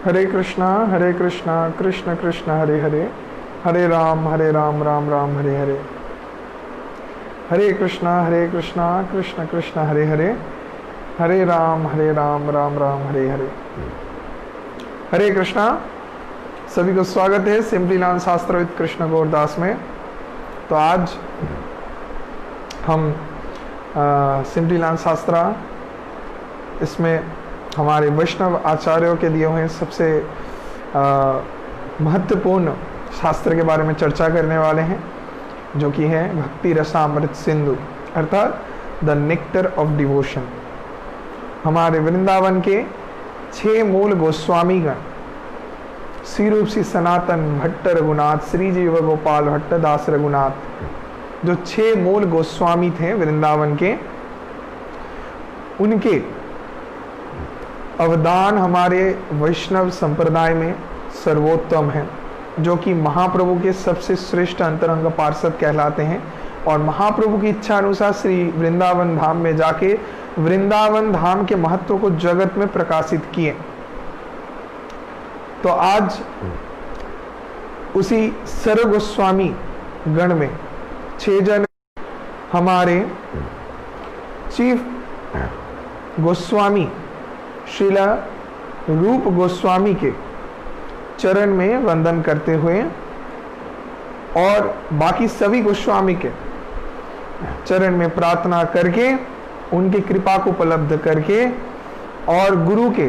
हरे कृष्णा कृष्ण कृष्ण हरे हरे, हरे राम राम राम हरे हरे। हरे कृष्णा कृष्ण कृष्ण हरे हरे, हरे राम राम राम हरे हरे। हरे कृष्णा, सभी को स्वागत है सिंपली लर्न शास्त्र विद कृष्ण गौरदास में। तो आज हम सिंपली लर्न शास्त्र, इसमें हमारे वैष्णव आचार्यों के दिए हुए सबसे महत्वपूर्ण शास्त्र के बारे में चर्चा करने वाले हैं, जो कि है भक्ति रसामृत सिंधु, अर्थात द नेक्टर ऑफ डिवोशन। हमारे वृंदावन के 6 मूल गोस्वामीगण श्री रूप श्री सनातन भट्ट रघुनाथ, श्री जीव गोपाल भट्ट दास रघुनाथ, जो 6 मूल गोस्वामी थे वृंदावन के, उनके अवदान हमारे वैष्णव संप्रदाय में सर्वोत्तम है, जो कि महाप्रभु के सबसे श्रेष्ठ अंतरंग पार्षद कहलाते हैं। और महाप्रभु की इच्छा अनुसार श्री वृंदावन धाम में जाके वृंदावन धाम के महत्व को जगत में प्रकाशित किए। तो आज उसी सर्व गोस्वामी गण में 6 जन हमारे चीफ गोस्वामी श्रीला रूप गोस्वामी के चरण में वंदन करते हुए और बाकी सभी गोस्वामी के चरण में प्रार्थना करके, उनकी कृपा को उपलब्ध करके और गुरु के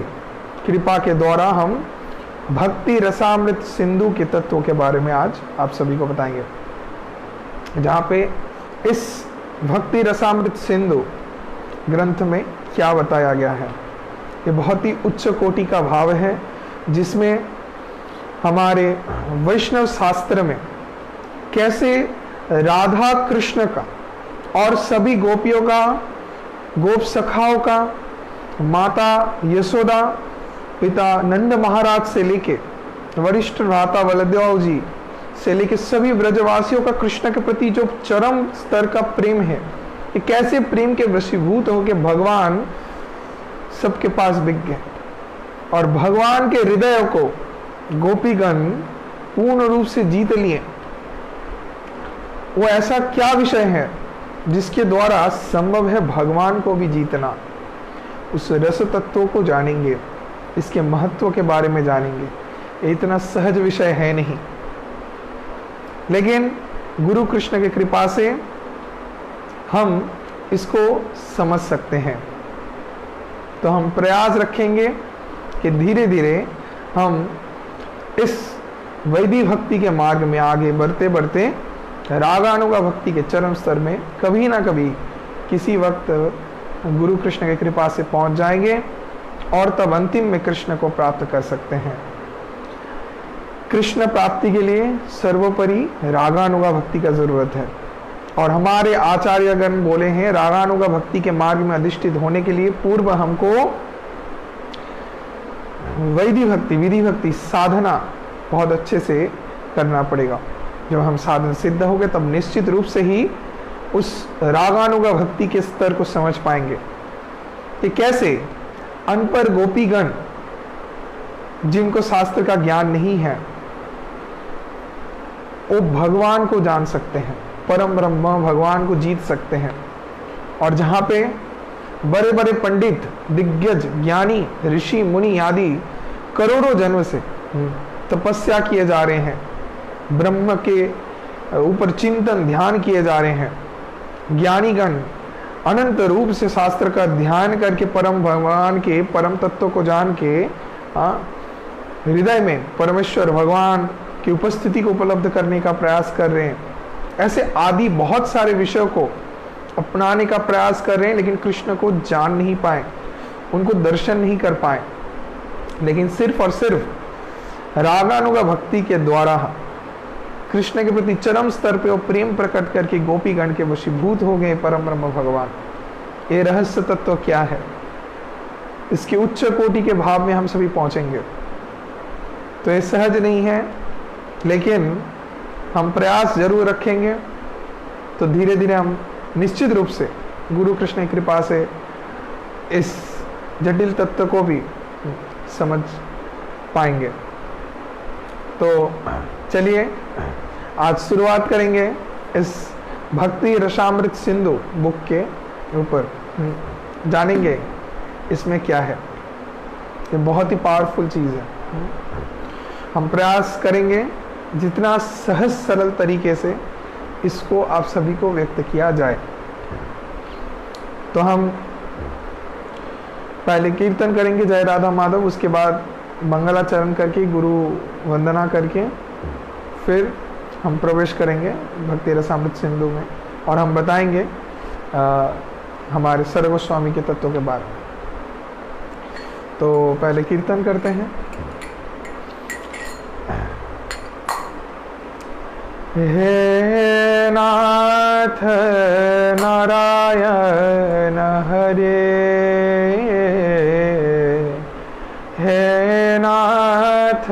कृपा के द्वारा हम भक्ति रसामृत सिंधु के तत्वों के बारे में आज आप सभी को बताएंगे। जहाँ पे इस भक्ति रसामृत सिंधु ग्रंथ में क्या बताया गया है, ये बहुत ही उच्च कोटि का भाव है, जिसमें हमारे वैष्णव शास्त्र में कैसे राधा कृष्ण का और सभी गोपियों का, गोप सखाओं का, माता यशोदा, पिता नंद महाराज से लेके वरिष्ठ भ्राता बलदेव जी से लेके सभी ब्रजवासियों का कृष्ण के प्रति जो चरम स्तर का प्रेम है, कि कैसे प्रेम के वशीभूत होकर भगवान सबके बिक गए और भगवान के हृदय को गोपीगण पूर्ण रूप से जीत लिए। वो ऐसा क्या विषय है जिसके द्वारा संभव है भगवान को भी जीतना? उस रस तत्वों को जानेंगे, इसके महत्व के बारे में जानेंगे। ये इतना सहज विषय है नहीं, लेकिन गुरु कृष्ण की कृपा से हम इसको समझ सकते हैं। तो हम प्रयास रखेंगे कि धीरे धीरे हम इस वैदिक भक्ति के मार्ग में आगे बढ़ते बढ़ते रागानुगा भक्ति के चरम स्तर में कभी ना कभी किसी वक्त गुरु कृष्ण की कृपा से पहुंच जाएंगे और तब अंतिम में कृष्ण को प्राप्त कर सकते हैं। कृष्ण प्राप्ति के लिए सर्वोपरि रागानुगा भक्ति का जरूरत है, और हमारे आचार्यगण बोले हैं रागानुगा भक्ति के मार्ग में अधिष्ठित होने के लिए पूर्व हमको वैदिक भक्ति, विधि भक्ति, साधना बहुत अच्छे से करना पड़ेगा। जब हम साधन सिद्ध हो गए तब निश्चित रूप से ही उस रागानुगा भक्ति के स्तर को समझ पाएंगे कि कैसे अनपढ़ गोपीगण, जिनको शास्त्र का ज्ञान नहीं है, वो भगवान को जान सकते हैं, परम ब्रह्म भगवान को जीत सकते हैं। और जहाँ पे बड़े बड़े पंडित, दिग्गज, ज्ञानी, ऋषि, मुनि आदि करोड़ों जन्म से तपस्या किए जा रहे हैं, ब्रह्म के ऊपर चिंतन ध्यान किए जा रहे हैं, ज्ञानीगण अनंत रूप से शास्त्र का ध्यान करके परम भगवान के परम तत्व को जान के हृदय में परमेश्वर भगवान की उपस्थिति को उपलब्ध करने का प्रयास कर रहे हैं। ऐसे आदि बहुत सारे विषयों को अपनाने का प्रयास कर रहे हैं, लेकिन कृष्ण को जान नहीं पाए, उनको दर्शन नहीं कर पाए। लेकिन सिर्फ और सिर्फ रागानुगा भक्ति के द्वारा कृष्ण के प्रति चरम स्तर पे वो प्रेम प्रकट करके गोपीगण के वशीभूत हो गए परम ब्रह्म भगवान। ये रहस्य तत्व क्या है, इसके उच्च कोटि के भाव में हम सभी पहुंचेंगे। तो ये सहज नहीं है, लेकिन हम प्रयास जरूर रखेंगे तो धीरे धीरे हम निश्चित रूप से गुरु कृष्ण की कृपा से इस जटिल तत्व को भी समझ पाएंगे। तो चलिए आज शुरुआत करेंगे इस भक्ति रसामृत सिंधु बुक के ऊपर। जानेंगे इसमें क्या है। ये बहुत ही पावरफुल चीज़ है। हम प्रयास करेंगे जितना सहज सरल तरीके से इसको आप सभी को व्यक्त किया जाए। तो हम पहले कीर्तन करेंगे जय राधा माधव, उसके बाद मंगलाचरण करके गुरु वंदना करके फिर हम प्रवेश करेंगे भक्ति रसामृत सिंधु में और हम बताएंगे हमारे सर गोस्वामी के तत्वों के बारे में। तो पहले कीर्तन करते हैं। हे नाथ नारायण हरे, हे नाथ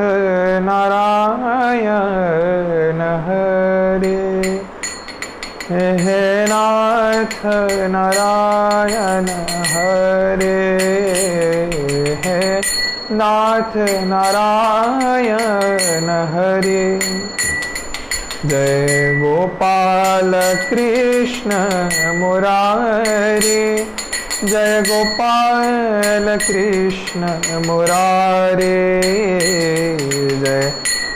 नारायण हरे, हे नाथ नारायण हरे, हे नाथ नारायण हरे। जय गोपाल कृष्ण मुरारी, जय गोपाल कृष्ण मुरारी, जय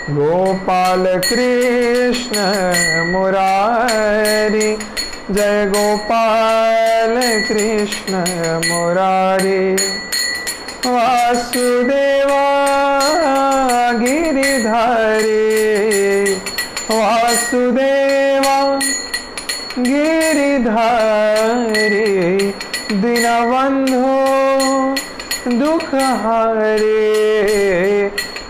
गोपाल कृष्ण मुरारी, जय गोपाल कृष्ण मुरारी। वासुदेवा गिरिधारी, वासुदेवा गिरिधारी, दीनबंधो दुख हरे,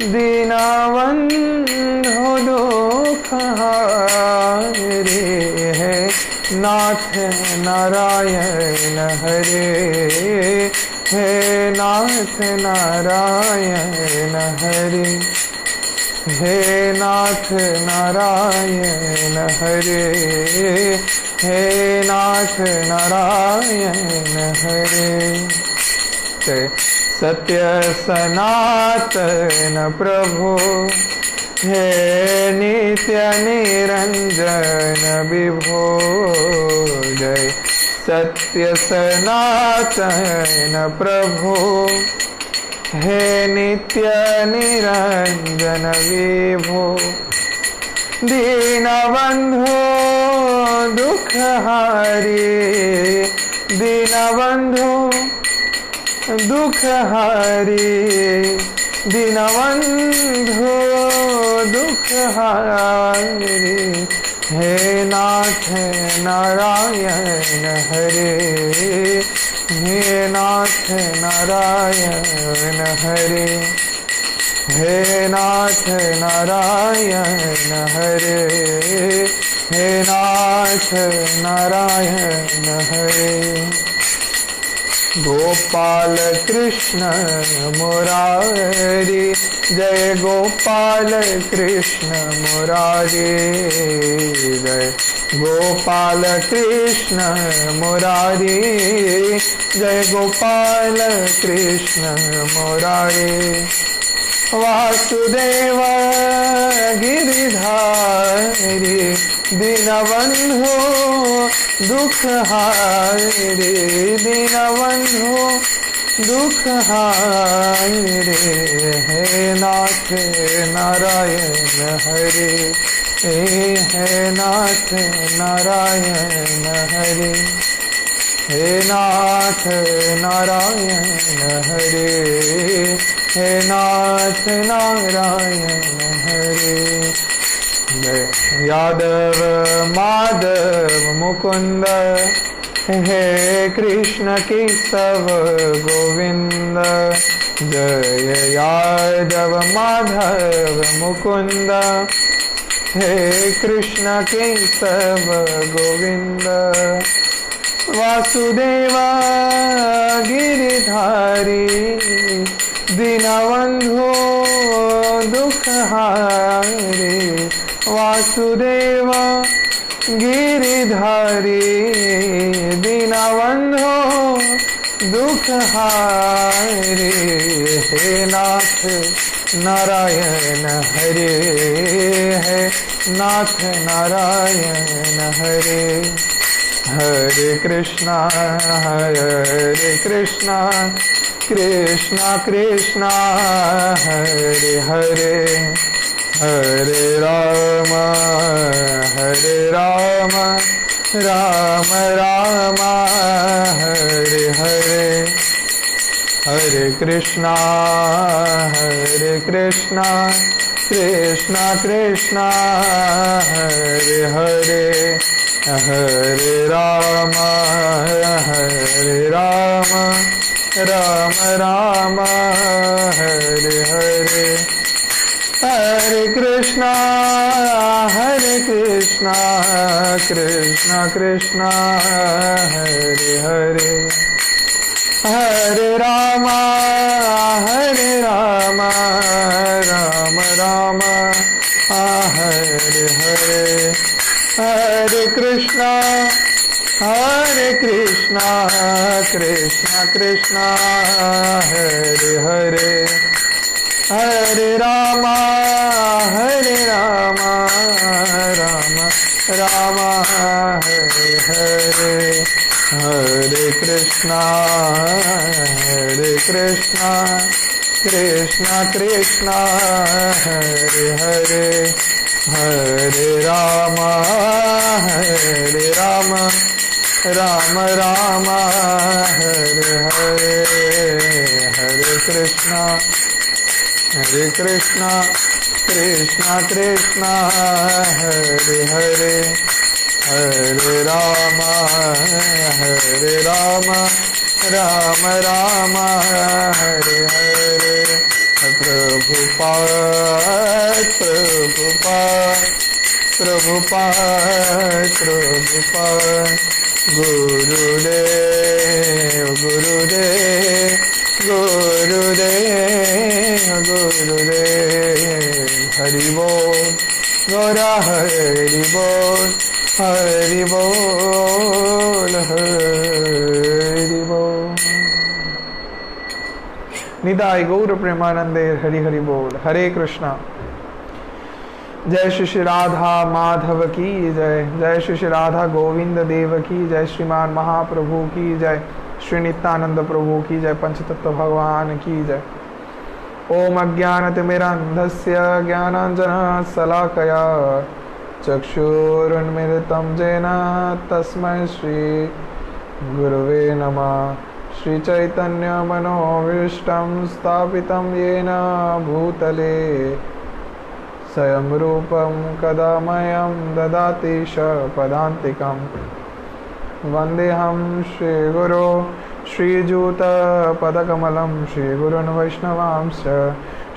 दीनबंधो दुख हरे। है नाथ नारायण हरे, हे नाथ नारायण हरे, हे नाथ नारायण हरे, हे नाथ नारायण हरे। सत्य सनातन प्रभु, हे नित्य निरंजन विभो, जय सत्य सनातन प्रभु, हे नित्य निरंजन विभो। दीनबंधो दुख हरे, दीनबंधो दुख हरे, दीनबंधो दुख हरे। हे नाथ नारायण हरे, हे नाथ नारायण हरे, हे नाथ नारायण हरे, हे नाथ नारायण हरे। गोपाल कृष्ण मुरारी, जय गोपाल कृष्ण मुरारी, जय गोपाल कृष्ण मुरारी, जय गोपाल कृष्ण मुरारी। वासुदेव गिरिधारी, दीनबंधो दुख हरे, दीनबंधो दुख हरे। हे नाथ नारायण हरे, हे नाथ नारायण हरे, हे नाथ नारायण हरे, हे नाथ नारायण हरे। यादव माधव मुकुंद, हे कृष्ण केशव गोविंद, जय यादव माधव मुकुंद, हे कृष्ण केशव गोविंद। वासुदेव गिरिधारी, दीनबंधो दुख हरे, वासुदेव गिरिधारी, दीनबंधो दुख हारे। हे नाथ नारायण हरे, है नाथ नारायण हरे। हरे कृष्णा कृष्णा कृष्णा हरे हरे, हरे राम राम राम हरे हरे। हरे कृष्णा कृष्णा कृष्णा हरे हरे, हरे राम राम राम हरे हरे। हरे कृष्णा कृष्णा कृष्णा हरे हरे, हरे राम राम राम हरे हरे। हरे कृष्णा कृष्णा कृष्णा हरे हरे, हरे राम राम हरे हरे। हरे कृष्णा कृष्णा कृष्णा हरे हरे, हरे राम राम हरे हरे। हरे कृष्णा कृष्णा कृष्णा हरे हरे, हरे राम राम हरे हरे। प्रभुपाद गुरुदेव हरि बोल, गौरा हरि बोल, हरि बोल, हरि बोल। निताय गौर प्रेमानंदे हरि हरि बोल। हरे कृष्णा। जय श्री श्री राधा माधव की जय, जय श्री श्री राधा गोविंद देव की जय, श्रीमान महाप्रभु की जय, श्री नित्यानंद प्रभु की जय, पंचतत्व भगवान की जय। ओम अज्ञानतिमिरन्धस्य ज्ञानाञ्जनशलाकया चक्षुरुन्मिलितं येन तस्मै श्री गुरवे नमः। श्रीचैतन्यमनोभीष्टं स्थापितं येन भूतले स्वयं रूपं कदा मह्यं ददाति पदान्तिकम्। वन्देऽहं श्रीगुरो श्रीयुतपदकमलं श्रीगुरुन् वैष्णवांश्च।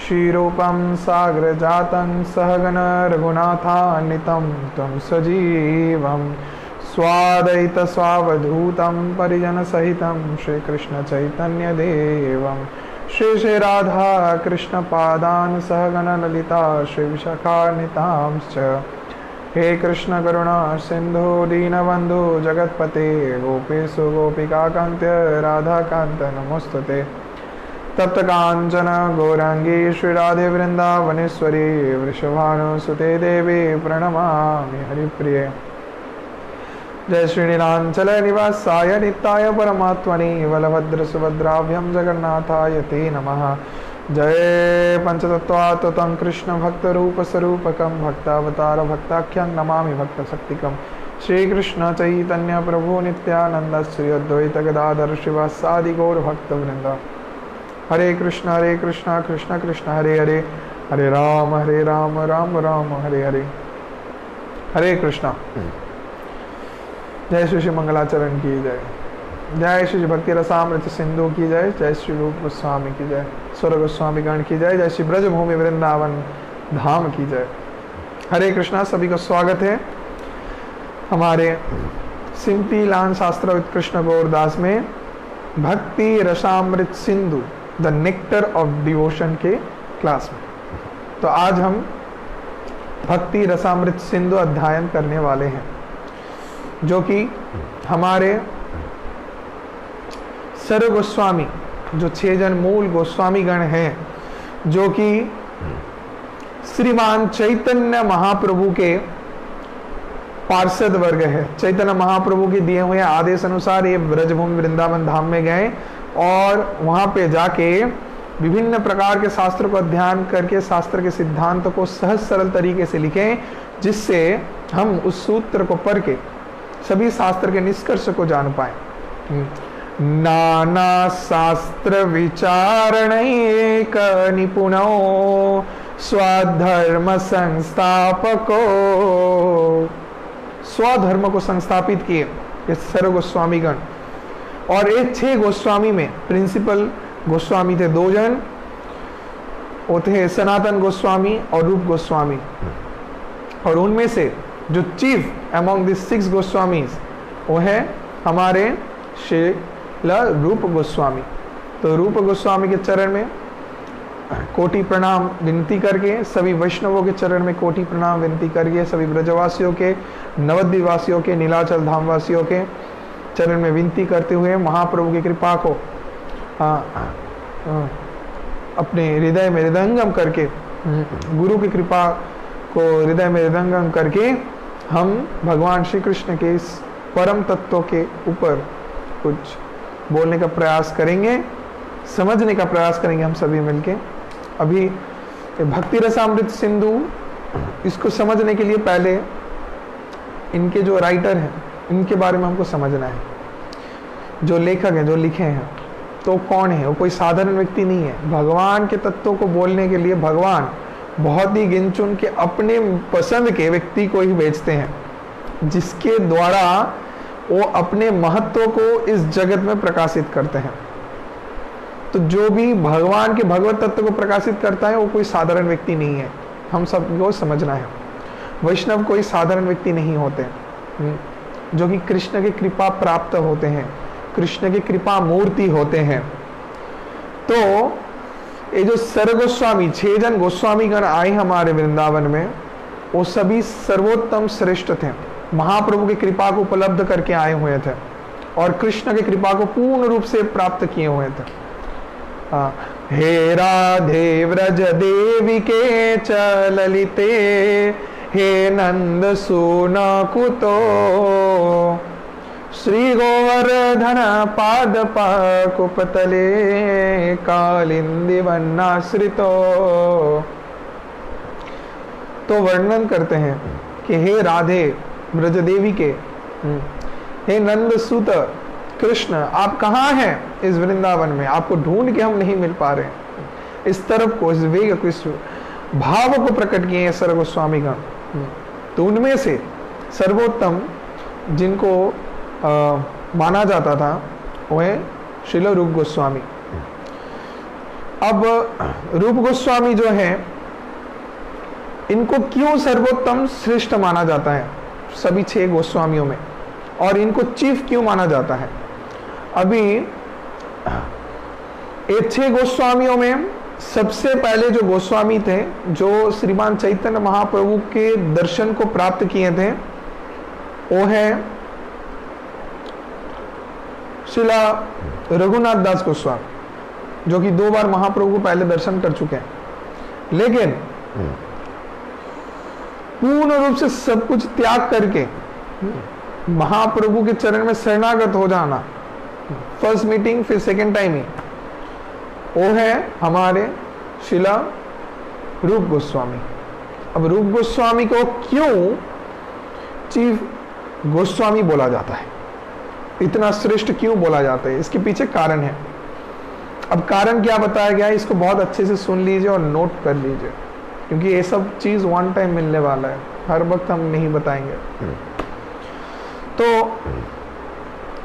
श्रीरूपं साग्रजातं सहगण रघुनाथान्वितं तं सजीवं स्वाद्वैत स्वावधूतं परिजनसहितं श्रीकृष्णचैतन्यदेवं श्री श्री राधा कृष्णपादान् सहगण ललिता श्रीविशाखान्वितांश्च। हे कृष्ण करुणा सिंधु दीनबंधु जगतपते गोपेशु गोपिकाकान्त राधाकान्त नमोस्तुते। तप्त कांचन गौरांगी श्री राधे वृंदावनेश्वरी वृषभानुसुते देवी प्रणमामि हरिप्रिये। जय श्री नीलांचल निवासाय नित्याय परमात्मने बलभद्र सुभद्राभ्यां जगन्नाथाय ते नमः। जय पंचतत्वात्मकं कृष्ण भक्त रूप स्वरूपकं भक्तावतार भक्ताख्यं नमामि भक्त शक्तिकं। श्री कृष्ण चैतन्य प्रभु नित्यानंद श्री अद्वैत गदाधर श्रीवासादि गौर भक्त वृंद। हरे कृष्ण कृष्ण कृष्ण हरे हरे, हरे राम राम राम हरे हरे। हरे कृष्णा। जय श्री श्री मंगलाचरण की जय, जय श्री भक्ति रसामृत सिंधु की जय, जय श्री रूप गोस्वामी की जय, स्वर गोस्वामी गण की जय, जय श्री ब्रजभूमि वृंदावन धाम की जय। हरे कृष्णा। सभी को स्वागत है हमारे सिंपी लान शास्त्र उत्कृष्ण गौरदास में भक्ति Rasamrita Sindhu the nectar of devotion के क्लास में। तो आज हम भक्ति रसामृत सिंधु अध्ययन करने वाले हैं, जो कि हमारे सर्व गोस्वामी, जो 6 जन मूल गोस्वामी गण हैं, जो कि श्रीमान चैतन्य महाप्रभु के पार्षद वर्ग है। चैतन्य महाप्रभु के दिए हुए आदेश अनुसार ये ब्रजभूमि वृंदावन धाम में गए और वहां पे जाके विभिन्न प्रकार के शास्त्र को अध्ययन करके शास्त्र के सिद्धांत को सहज सरल तरीके से लिखें, जिससे हम उस सूत्र को पढ़ के सभी शास्त्र के निष्कर्ष को जान पाए। नाना शास्त्र विचारणैक निपुणो स्वधर्म संस्थापको, स्वधर्म को संस्थापित किए ये सर्व गोस्वामी गण। और ये 6 गोस्वामी में प्रिंसिपल गोस्वामी थे 2 जन, वो थे सनातन गोस्वामी और रूप गोस्वामी। और उनमें से जो चीफ अमॉन्ग दिस 6 गोस्वामीज वो है हमारे श्रील रूप गोस्वामी। तो रूप गोस्वामी के चरण में कोटि प्रणाम विनती करके, सभी वैष्णवों के चरण में कोटि प्रणाम विनती करके, सभी ब्रजवासियों के, नवद्वीप वासियों के, नीलाचल धाम वासियों के चरण में विनती करते हुए महाप्रभु की कृपा को अपने हृदय में हृदयंगम करके, गुरु की कृपा को हृदय में हृदयंगम करके हम भगवान श्री कृष्ण के इस परम तत्व के ऊपर कुछ बोलने का प्रयास करेंगे, समझने का प्रयास करेंगे हम सभी मिलके। अभी भक्ति रसामृत सिंधु, इसको समझने के लिए पहले इनके जो राइटर हैं इनके बारे में हमको समझना है। जो लेखक हैं, जो लिखे हैं, तो कौन है? वो कोई साधारण व्यक्ति नहीं है। भगवान के तत्वों को बोलने के लिए भगवान बहुत ही गिन चुन के अपने पसंद के व्यक्ति को ही भेजते हैं, जिसके द्वारा वो अपने महत्व को इस जगत में प्रकाशित करते हैं। तो जो भी भगवान के भगवत तत्व को प्रकाशित करता है वो कोई साधारण व्यक्ति नहीं है, हम सबको समझना है। वैष्णव कोई साधारण व्यक्ति नहीं होते, जो कि कृष्ण की कृपा प्राप्त होते हैं, कृष्ण की कृपा मूर्ति होते हैं। तो ये जो सर्व गोस्वामी 6 जन गोस्वामी गण आए हमारे वृंदावन में, वो सभी सर्वोत्तम श्रेष्ठ थे, महाप्रभु की कृपा को उपलब्ध करके आए हुए थे और कृष्ण की कृपा को पूर्ण रूप से प्राप्त किए हुए थे। हे राधे व्रज देवी के चललिते, हे नंद सुना कुतो, श्री गोवर्धन पाद पाकुपतले, कालिंदी वन्नाश्रितो। तो वर्णन करते हैं कि हे राधे ब्रज देवी के, हे नंद सुत कृष्ण, आप कहाँ हैं इस वृंदावन में? आपको ढूंढ के हम नहीं मिल पा रहे हैं। इस तरफ को, इस वेग को, इस भाव को प्रकट किए हैं सर्व गोस्वामी गण। तो उनमें से सर्वोत्तम जिनको माना जाता था वो है श्रील रूप गोस्वामी। अब रूप गोस्वामी जो है, इनको क्यों सर्वोत्तम श्रेष्ठ माना जाता है सभी 6 गोस्वामियों में, और इनको चीफ क्यों माना जाता है? अभी ये 6 गोस्वामियों में सबसे पहले जो गोस्वामी थे, जो श्रीमान चैतन्य महाप्रभु के दर्शन को प्राप्त किए थे, वो है श्रीला रघुनाथ दास गोस्वामी, जो कि 2 बार महाप्रभु को पहले दर्शन कर चुके हैं। लेकिन पूर्ण रूप से सब कुछ त्याग करके महाप्रभु के चरण में शरणागत हो जाना, फर्स्ट मीटिंग फिर सेकेंड टाइम ही, वो है हमारे श्रीला रूप गोस्वामी। अब रूप गोस्वामी को क्यों चीफ गोस्वामी बोला जाता है, इतना श्रेष्ठ क्यों बोला जाता है? इसके पीछे कारण है। अब कारण क्या बताया गया है, इसको बहुत अच्छे से सुन लीजिए और नोट कर लीजिए, क्योंकि ये सब चीज वन टाइम मिलने वाला है, हर वक्त हम नहीं बताएंगे। तो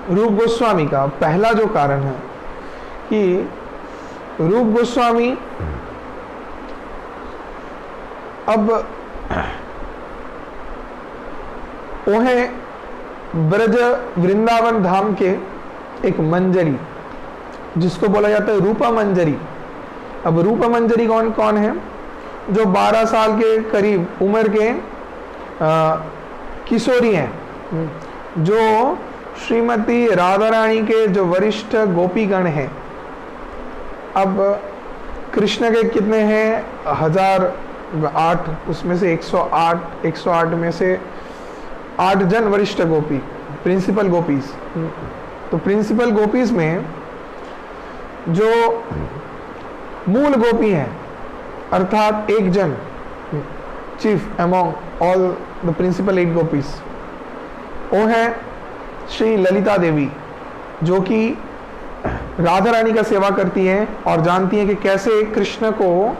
रूप गोस्वामी का पहला जो कारण है कि रूप गोस्वामी अब वो है ब्रज वृंदावन धाम के एक मंजरी, जिसको बोला जाता है रूपा मंजरी। अब रूपा मंजरी कौन कौन है? जो 12 साल के करीब उम्र के किशोरी हैं, जो श्रीमती राधा रानी के जो वरिष्ठ गोपीगण हैं, अब कृष्ण के कितने हैं? 1008, उसमें से 108 में से 8 जन वरिष्ठ गोपी, प्रिंसिपल गोपीज। तो प्रिंसिपल गोपीज में जो मूल गोपी हैं, अर्थात एक जन chief among all the principal 8 gopis, वो है श्री ललिता देवी, जो कि राधा रानी का सेवा करती हैं और जानती हैं कि कैसे कृष्ण को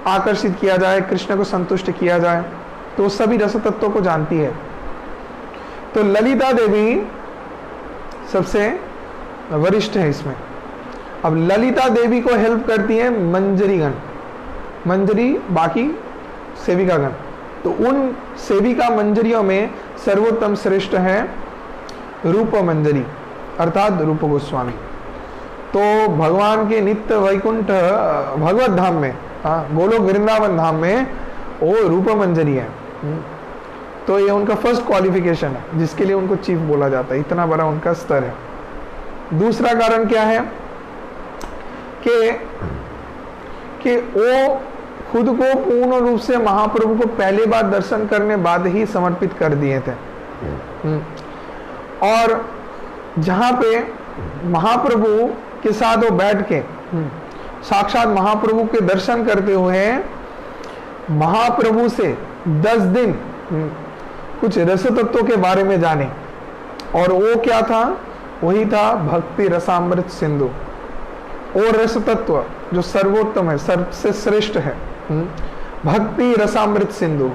आकर्षित किया जाए, कृष्ण को संतुष्ट किया जाए, तो सभी रस तत्वों को जानती है। तो ललिता देवी सबसे वरिष्ठ है इसमें। अब ललिता देवी को हेल्प करती है मंजरीगण, मंजरी बाकी सेविकागण। तो उन सेविका मंजरियों में सर्वोत्तम श्रेष्ठ है रूप मंजरी, अर्थात रूप गोस्वामी। तो भगवान के नित्य वैकुंठ भगवत धाम में, गोलोक वृंदावन धाम में वो रूप मंजरी है। तो ये उनका फर्स्ट क्वालिफिकेशन है, जिसके लिए उनको चीफ बोला जाता है, इतना बड़ा उनका स्तर है। दूसरा कारण क्या है कि वो खुद को पूर्ण रूप से महाप्रभु को पहले बार दर्शन करने बाद ही समर्पित कर दिए थे। और जहां पे महाप्रभु के साथ वो बैठ के साक्षात महाप्रभु के दर्शन करते हुए महाप्रभु से 10 दिन कुछ रस तत्वों के बारे में जाने। और वो क्या था? वही था भक्ति रसामृत सिंधु, और रस तत्व जो सर्वोत्तम है, सबसे श्रेष्ठ है, भक्ति रसामृत सिंधु।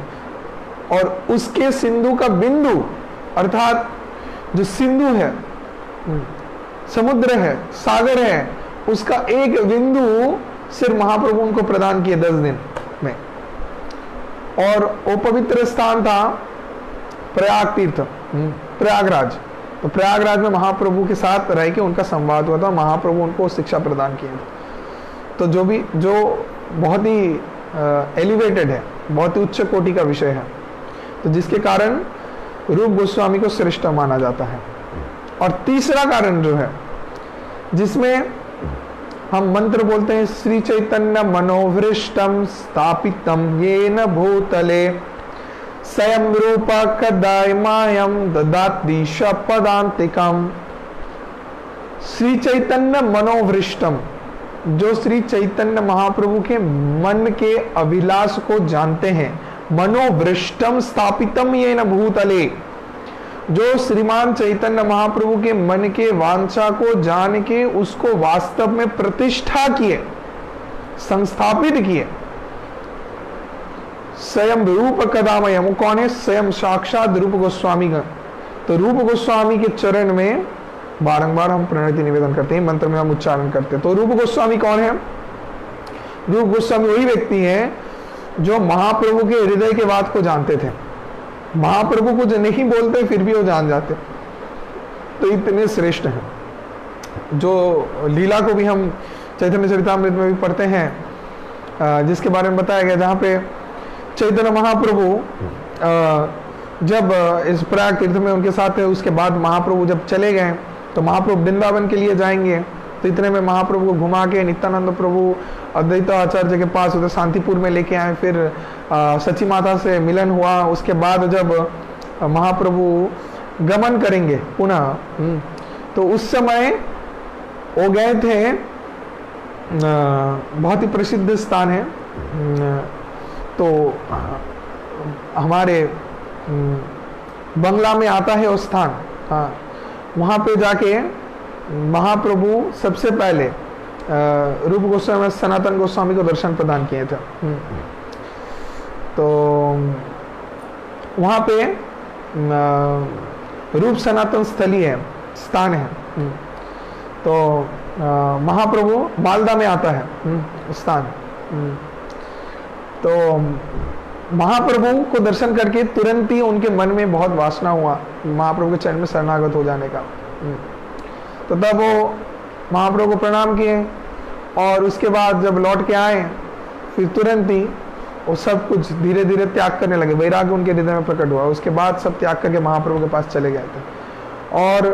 और उसके सिंधु का बिंदु, अर्थात जो सिंधु है, समुद्र है, सागर है, उसका एक बिंदु सिर्फ महाप्रभु उनको प्रदान किए 10 दिन में। और वो पवित्र स्थान था प्रयाग तीर्थ, प्रयागराज। तो प्रयागराज में महाप्रभु के साथ रह के उनका संवाद हुआ था, महाप्रभु उनको शिक्षा प्रदान किए थे। तो जो बहुत ही एलिवेटेड है, बहुत ही उच्च कोटि का विषय है, तो जिसके कारण रूप गोस्वामी को श्रेष्ठ माना जाता है। और तीसरा कारण जो है, जिसमें हम मंत्र बोलते हैं, श्री चैतन्य मनोवृष्टम स्थापितम येन भूतले स्वयं रूप कदायमायम ददाति पदांतिकम। श्री चैतन्य मनोवृष्टम, जो श्री चैतन्य महाप्रभु के मन के अभिलाष को जानते हैं, मनोवृष्टम स्थापितम येन भूतले, जो श्रीमान चैतन्य महाप्रभु के मन के वांछा को जान के उसको वास्तव में प्रतिष्ठा किए, संस्थापित किए। स्वयं रूप कदामय, वो कौन है? स्वयं साक्षात रूप गोस्वामी का। तो रूप गोस्वामी के चरण में बारंबार हम प्रणति निवेदन करते हैं, मंत्र में हम उच्चारण करते हैं। तो रूप गोस्वामी कौन है? रूप गोस्वामी वही व्यक्ति है जो महाप्रभु के हृदय के बात को जानते थे। महाप्रभु को जो नहीं बोलते फिर भी वो जान जाते, तो इतने श्रेष्ठ हैं। जो लीला को भी हम चैतन्य चरितामृत में भी पढ़ते हैं, जिसके बारे में बताया गया, जहाँ पे चैतन्य महाप्रभु जब इस प्रयाग तीर्थ में उनके साथ थे, उसके बाद महाप्रभु जब चले गए तो महाप्रभु वृंदावन के लिए जाएंगे। तो इतने में महाप्रभु को घुमा के नित्यानंद प्रभु अद्वैत आचार्य के पास उधर शांतिपुर में लेके आए। फिर सची माता से मिलन हुआ। उसके बाद जब महाप्रभु गमन करेंगे पुनः, तो उस समय वो गए थे, बहुत ही प्रसिद्ध स्थान है, तो हमारे बंगला में आता है वो स्थान। हाँ, वहाँ पे जाके महाप्रभु सबसे पहले रूप गोस्वामी सनातन गोस्वामी को दर्शन प्रदान किए थे। तो वहाँ पे रूप सनातन स्थली है, स्थान है। तो महाप्रभु मालदा में आता है स्थान। तो महाप्रभु को दर्शन करके तुरंत ही उनके मन में बहुत वासना हुआ महाप्रभु के चरण में शरणागत हो जाने का। तो तब वो महाप्रभु को प्रणाम किए और उसके बाद जब लौट के आए फिर तुरंत ही वो सब कुछ धीरे धीरे त्याग करने लगे। वैराग्य उनके हृदय में प्रकट हुआ। उसके बाद सब त्याग करके महाप्रभु के पास चले गए थे। और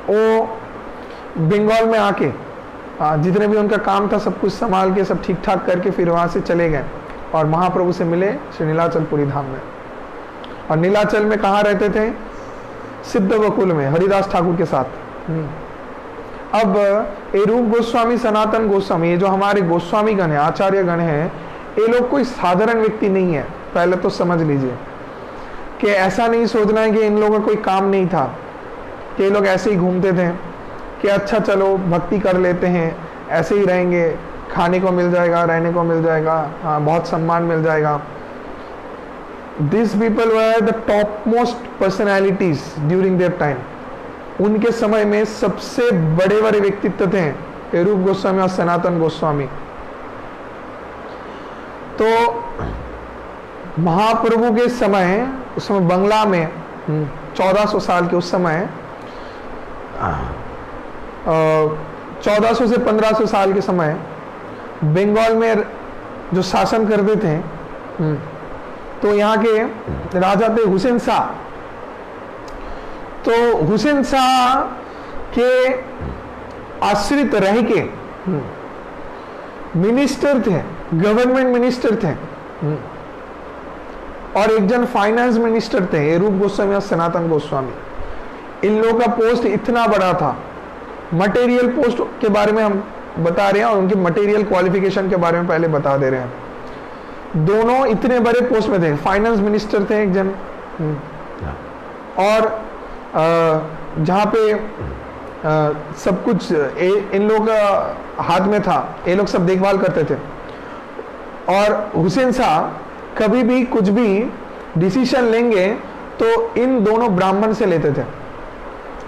वो बंगाल में आके जितने भी उनका काम था सब कुछ संभाल के सब ठीक ठाक करके फिर वहाँ से चले गए और महाप्रभु से मिले श्री नीलाचलपुरी धाम में। और नीलाचल में कहाँ रहते थे? सिद्ध वकुल में हरिदास ठाकुर के साथ। अब ये रूप गोस्वामी, सनातन गोस्वामी, ये जो हमारे गोस्वामी गण है, आचार्य गण है, ये लोग कोई साधारण व्यक्ति नहीं है। पहले तो समझ लीजिए कि ऐसा नहीं सोचना है कि इन लोगों का कोई काम नहीं था, कि ये लोग ऐसे ही घूमते थे कि अच्छा चलो भक्ति कर लेते हैं, ऐसे ही रहेंगे, खाने को मिल जाएगा, रहने को मिल जाएगा, हाँ बहुत सम्मान मिल जाएगा। These people were the topmost personalities during their time. उनके समय में सबसे बड़े बड़े व्यक्तित्व थे रूप गोस्वामी और सनातन गोस्वामी। तो महाप्रभु के समय, उस समय बंगला में 1400 साल के उस समय 1400 से 1500 साल के समय बंगाल में जो शासन करते थे, तो यहाँ के राजा थे हुसैन शाह। तो हुसैन शाह के आश्रित रह के मिनिस्टर थे, गवर्नमेंट मिनिस्टर थे, और एक जन फाइनेंस मिनिस्टर थे रूप गोस्वामी और सनातन गोस्वामी। इन लोगों का पोस्ट इतना बड़ा था। मटेरियल पोस्ट के बारे में हम बता रहे हैं और उनकी मटेरियल क्वालिफिकेशन के बारे में पहले बता दे रहे हैं। दोनों इतने बड़े पोस्ट में थे। फाइनेंस मिनिस्टर थे एक जन, और जहाँ पे सब कुछ इन लोगों का हाथ में था, ये लोग सब देखभाल करते थे। और हुसैन शाह कभी भी कुछ भी डिसीजन लेंगे तो इन दोनों ब्राह्मण से लेते थे।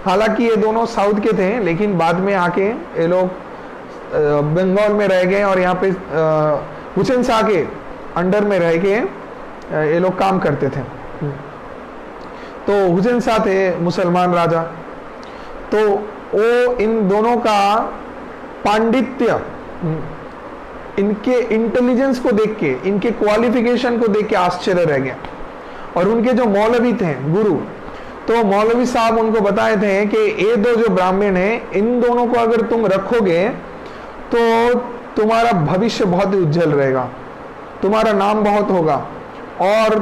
हालांकि ये दोनों साउथ के थे, लेकिन बाद में आके ये लोग बंगाल में रह गए और यहाँ पे हुसैन शाह के अंडर में रह के ये लोग काम करते थे। तो हुसैन शाह थे मुसलमान राजा, तो वो इन दोनों का पांडित्य, इनके इंटेलिजेंस को देख के, इनके क्वालिफिकेशन को देख के आश्चर्य रह गया। और उनके जो मौलवी थे, गुरु, तो मौलवी साहब उनको बताए थे कि ये दो जो ब्राह्मण हैं, इन दोनों को अगर तुम रखोगे तो तुम्हारा भविष्य बहुत ही उज्जवल रहेगा, तुम्हारा नाम बहुत होगा और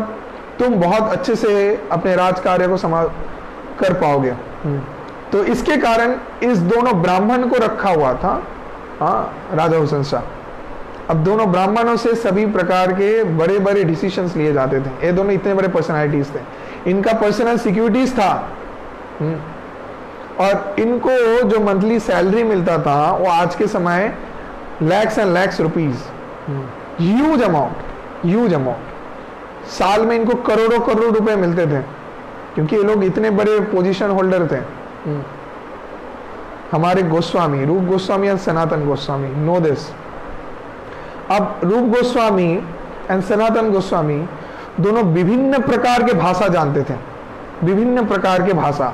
तुम बहुत अच्छे से अपने राज कार्य को संभाल कर पाओगे। तो इसके कारण इस दोनों ब्राह्मण को रखा हुआ था राजा हुसैन शाह। अब दोनों ब्राह्मणों से सभी प्रकार के बड़े बड़े डिसीजंस लिए जाते थे। ये दोनों इतने बड़े पर्सनालिटीज थे, इनका पर्सनल सिक्योरिटीज था। और इनको जो मंथली सैलरी मिलता था वो आज के समय lakhs and lakhs rupees, huge amount. साल में इनको करोड़ों करोड़ रुपए मिलते थे, क्योंकि ये लोग इतने बड़े पोजीशन होल्डर थे। हमारे गोस्वामी, रूप गोस्वामी और सनातन गोस्वामी, नो दिस। अब रूप गोस्वामी एंड सनातन गोस्वामी दोनों विभिन्न प्रकार के भाषा जानते थे, विभिन्न प्रकार के भाषा,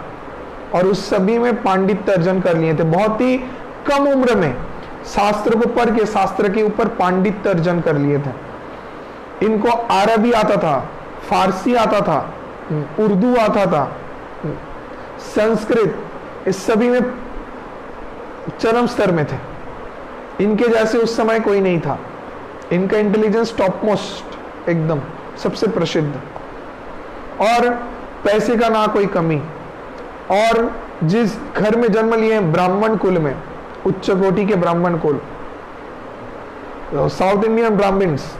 और उस सभी में पांडित्य अर्जन कर लिए थे। बहुत ही कम उम्र में शास्त्र को पढ़ के शास्त्र के ऊपर पांडित्य अर्जन कर लिए थे। इनको अरबी आता था, फारसी आता था, उर्दू आता था, संस्कृत, इस सभी में चरम स्तर में थे। इनके जैसे उस समय कोई नहीं था। इनका इंटेलिजेंस टॉप मोस्ट, एकदम सबसे प्रसिद्ध, और पैसे का ना कोई कमी। और जिस घर में जन्म लिए ब्राह्मण कुल में, उच्च कोटि के ब्राह्मण कुल, साउथ इंडियन ब्राह्मण्स,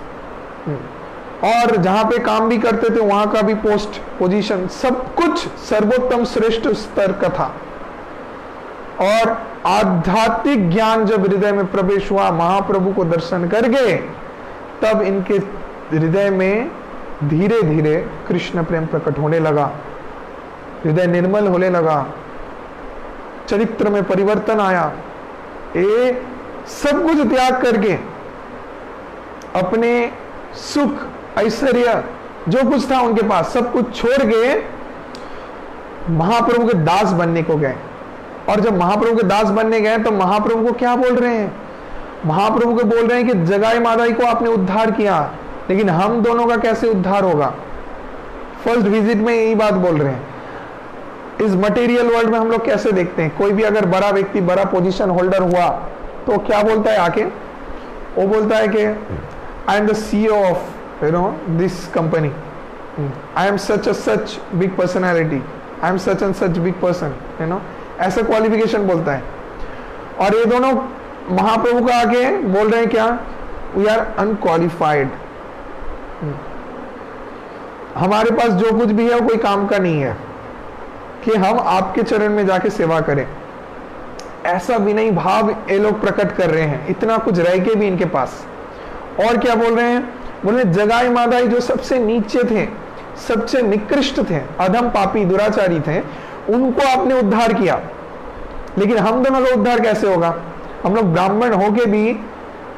और जहां पे काम भी करते थे वहां का भी पोस्ट पोजीशन, सब कुछ सर्वोत्तम श्रेष्ठ स्तर का था। और आध्यात्मिक ज्ञान जब हृदय में प्रवेश हुआ, महाप्रभु को दर्शन कर गए, तब इनके हृदय में धीरे धीरे कृष्ण प्रेम प्रकट होने लगा, हृदय निर्मल होने लगा, चरित्र में परिवर्तन आया। ये सब कुछ त्याग करके अपने सुख, ऐश्वर्य, जो कुछ था उनके पास, सब कुछ छोड़ के महाप्रभु के दास बनने को गए। और जब महाप्रभु के दास बनने गए तो महाप्रभु को क्या बोल रहे हैं? महाप्रभु को बोल रहे हैं कि जगाई मादाई को आपने उद्धार किया, लेकिन हम दोनों का कैसे उद्धार होगा? फर्स्ट विजिट में यही बात बोल रहे हैं। इस मटेरियल वर्ल्ड में हम लोग कैसे देखते हैं, कोई भी अगर बड़ा व्यक्ति बड़ा पोजीशन होल्डर हुआ तो क्या बोलता है आके, वो बोलता है कि I am the CEO of this company, I am such big personality, I am such and such big person, ऐसा क्वालिफिकेशन बोलता है। और ये दोनों महाप्रभु का आके बोल रहे हैं क्या, वी आर अनक्वालिफाइड, हमारे पास जो कुछ भी है वो कोई काम का नहीं है कि हम आपके चरण में जाके सेवा करें। ऐसा विनयी भाव ये लोग प्रकट कर रहे हैं, इतना कुछ रह के भी इनके पास। और क्या बोल रहे हैं, बोले जगाई मादाई जो सबसे नीचे थे, सबसे निकृष्ट थे, अधम पापी दुराचारी थे, उनको आपने उद्धार किया, लेकिन हम दोनों का उद्धार कैसे होगा, हम लोग ब्राह्मण होके भी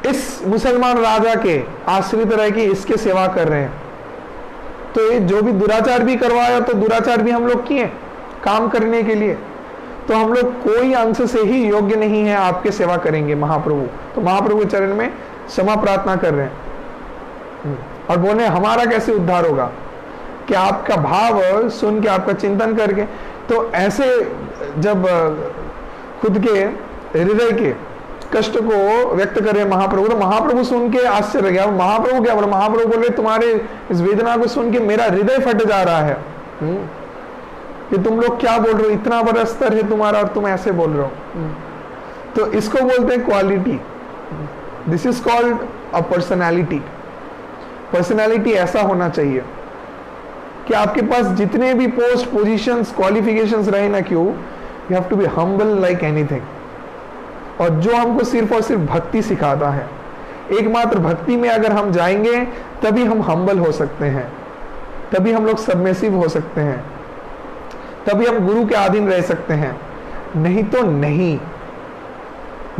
इस मुसलमान राजा के आश्रित रह के इसके सेवा कर रहे हैं। तो ये जो भी दुराचार भी करवाया तो दुराचार भी हम लोग किए काम करने के लिए, तो हम लोग कोई अंश से ही योग्य नहीं है आपके सेवा करेंगे महाप्रभु। तो महाप्रभु के चरण में क्षमा प्रार्थना कर रहे हैं और बोले हमारा कैसे उद्धार होगा, कि आपका भाव सुन के, आपका चिंतन करके। तो ऐसे जब खुद के हृदय के कष्ट को व्यक्त करे महाप्रभु, तो महाप्रभु सुन के आश्चर्य गया। महाप्रभु क्या बोला, महाप्रभु बोले तुम्हारे इस वेदना को सुन के मेरा हृदय फट जा रहा है कि तुम लोग क्या बोल रहे हो, इतना बड़ा स्तर है तुम्हारा और तुम ऐसे बोल रहे हो। तो इसको बोलते हैं quality, this is called a personality. Personality ऐसा होना चाहिए कि आपके पास जितने भी पोस्ट पोजीशंस क्वालिफिकेशंस रहे ना क्यों, you have to be humble like anything. और जो हमको सिर्फ और सिर्फ भक्ति सिखाता है, एकमात्र भक्ति में अगर हम जाएंगे तभी हम हम्बल हो सकते हैं, तभी हम लोग सबमिसिव हो सकते हैं, तभी हम गुरु के अधीन रह सकते हैं। नहीं तो नहीं,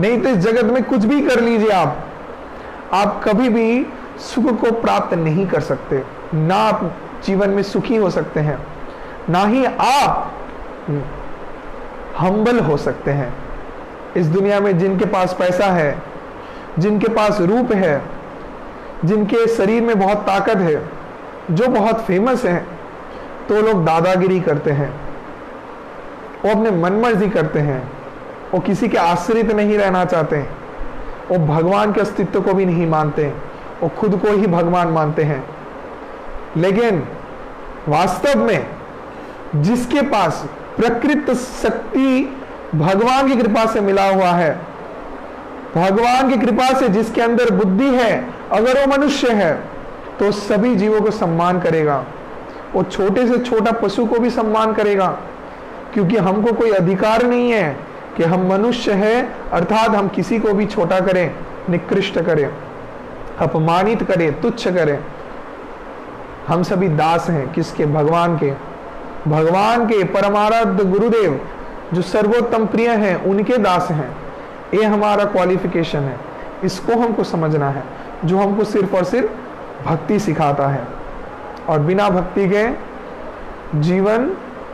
नहीं तो इस जगत में कुछ भी कर लीजिए आप कभी भी सुख को प्राप्त नहीं कर सकते, ना आप जीवन में सुखी हो सकते हैं, ना ही आप हम्बल हो सकते हैं। इस दुनिया में जिनके पास पैसा है, जिनके पास रूप है, जिनके शरीर में बहुत ताकत है, जो बहुत फेमस है, तो लोग दादागिरी करते हैं, वो अपने मनमर्जी करते हैं, वो किसी के आश्रित नहीं रहना चाहते, वो भगवान के अस्तित्व को भी नहीं मानते, वो खुद को ही भगवान मानते हैं। लेकिन वास्तव में जिसके पास प्रकृत शक्ति भगवान की कृपा से मिला हुआ है, भगवान की कृपा से जिसके अंदर बुद्धि है, अगर वो मनुष्य है तो सभी जीवों को सम्मान करेगा, वो छोटे से छोटा पशु को भी सम्मान करेगा, क्योंकि हमको कोई अधिकार नहीं है कि हम मनुष्य हैं अर्थात हम किसी को भी छोटा करें, निकृष्ट करें, अपमानित करें, तुच्छ करें। हम सभी दास हैं किसके, भगवान के, भगवान के परमाराध्य गुरुदेव जो सर्वोत्तम प्रिय हैं उनके दास हैं। ये हमारा क्वालिफिकेशन है, इसको हमको समझना है, जो हमको सिर्फ और सिर्फ भक्ति सिखाता है। और बिना भक्ति के जीवन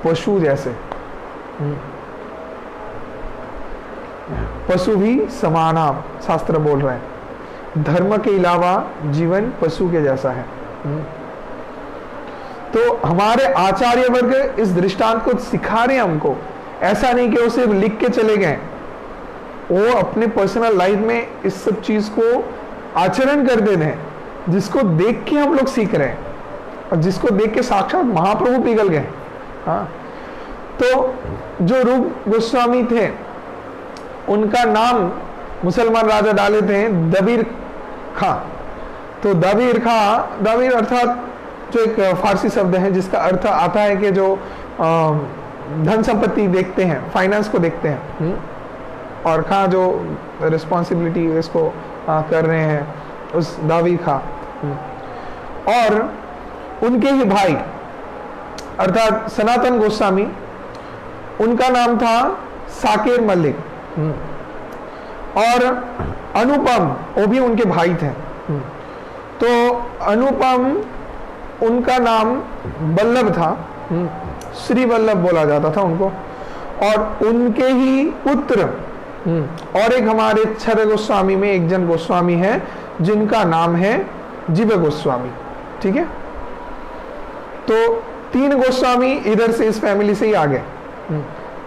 पशु जैसे, पशु भी समाना, शास्त्र बोल रहे हैं, धर्म के अलावा जीवन पशु के जैसा है। तो हमारे आचार्य वर्ग इस दृष्टांत को सिखा रहे हैं हमको, ऐसा नहीं कि वो सिर्फ लिख के चले गए, वो अपने पर्सनल लाइफ में इस सब चीज को आचरण कर देते हैं, जिसको देख के हम लोग सीख रहे हैं और जिसको देख के साक्षात महाप्रभु पिघल गए। हाँ, तो जो रूप गोस्वामी थे उनका नाम मुसलमान राजा डाले थे दबीर खां। तो दबीर खां, दबीर अर्थात जो एक फारसी शब्द है जिसका अर्थ आता है कि जो धन संपत्ति देखते हैं, फाइनेंस को देखते हैं, और खां जो रिस्पॉन्सिबिलिटी इसको कर रहे हैं, उस दावी खां। और उनके ही भाई अर्थात सनातन गोस्वामी, उनका नाम था साकेर मलिक, और अनुपम वो भी उनके भाई थे। तो अनुपम उनका नाम वल्लभ था, श्री वल्लभ बोला जाता था उनको। और उनके ही पुत्र और एक हमारे छर गोस्वामी में एक जन गोस्वामी है जिनका नाम है जीव गोस्वामी। ठीक है, तो 3 गोस्वामी इधर से इस फैमिली से ही आ गए।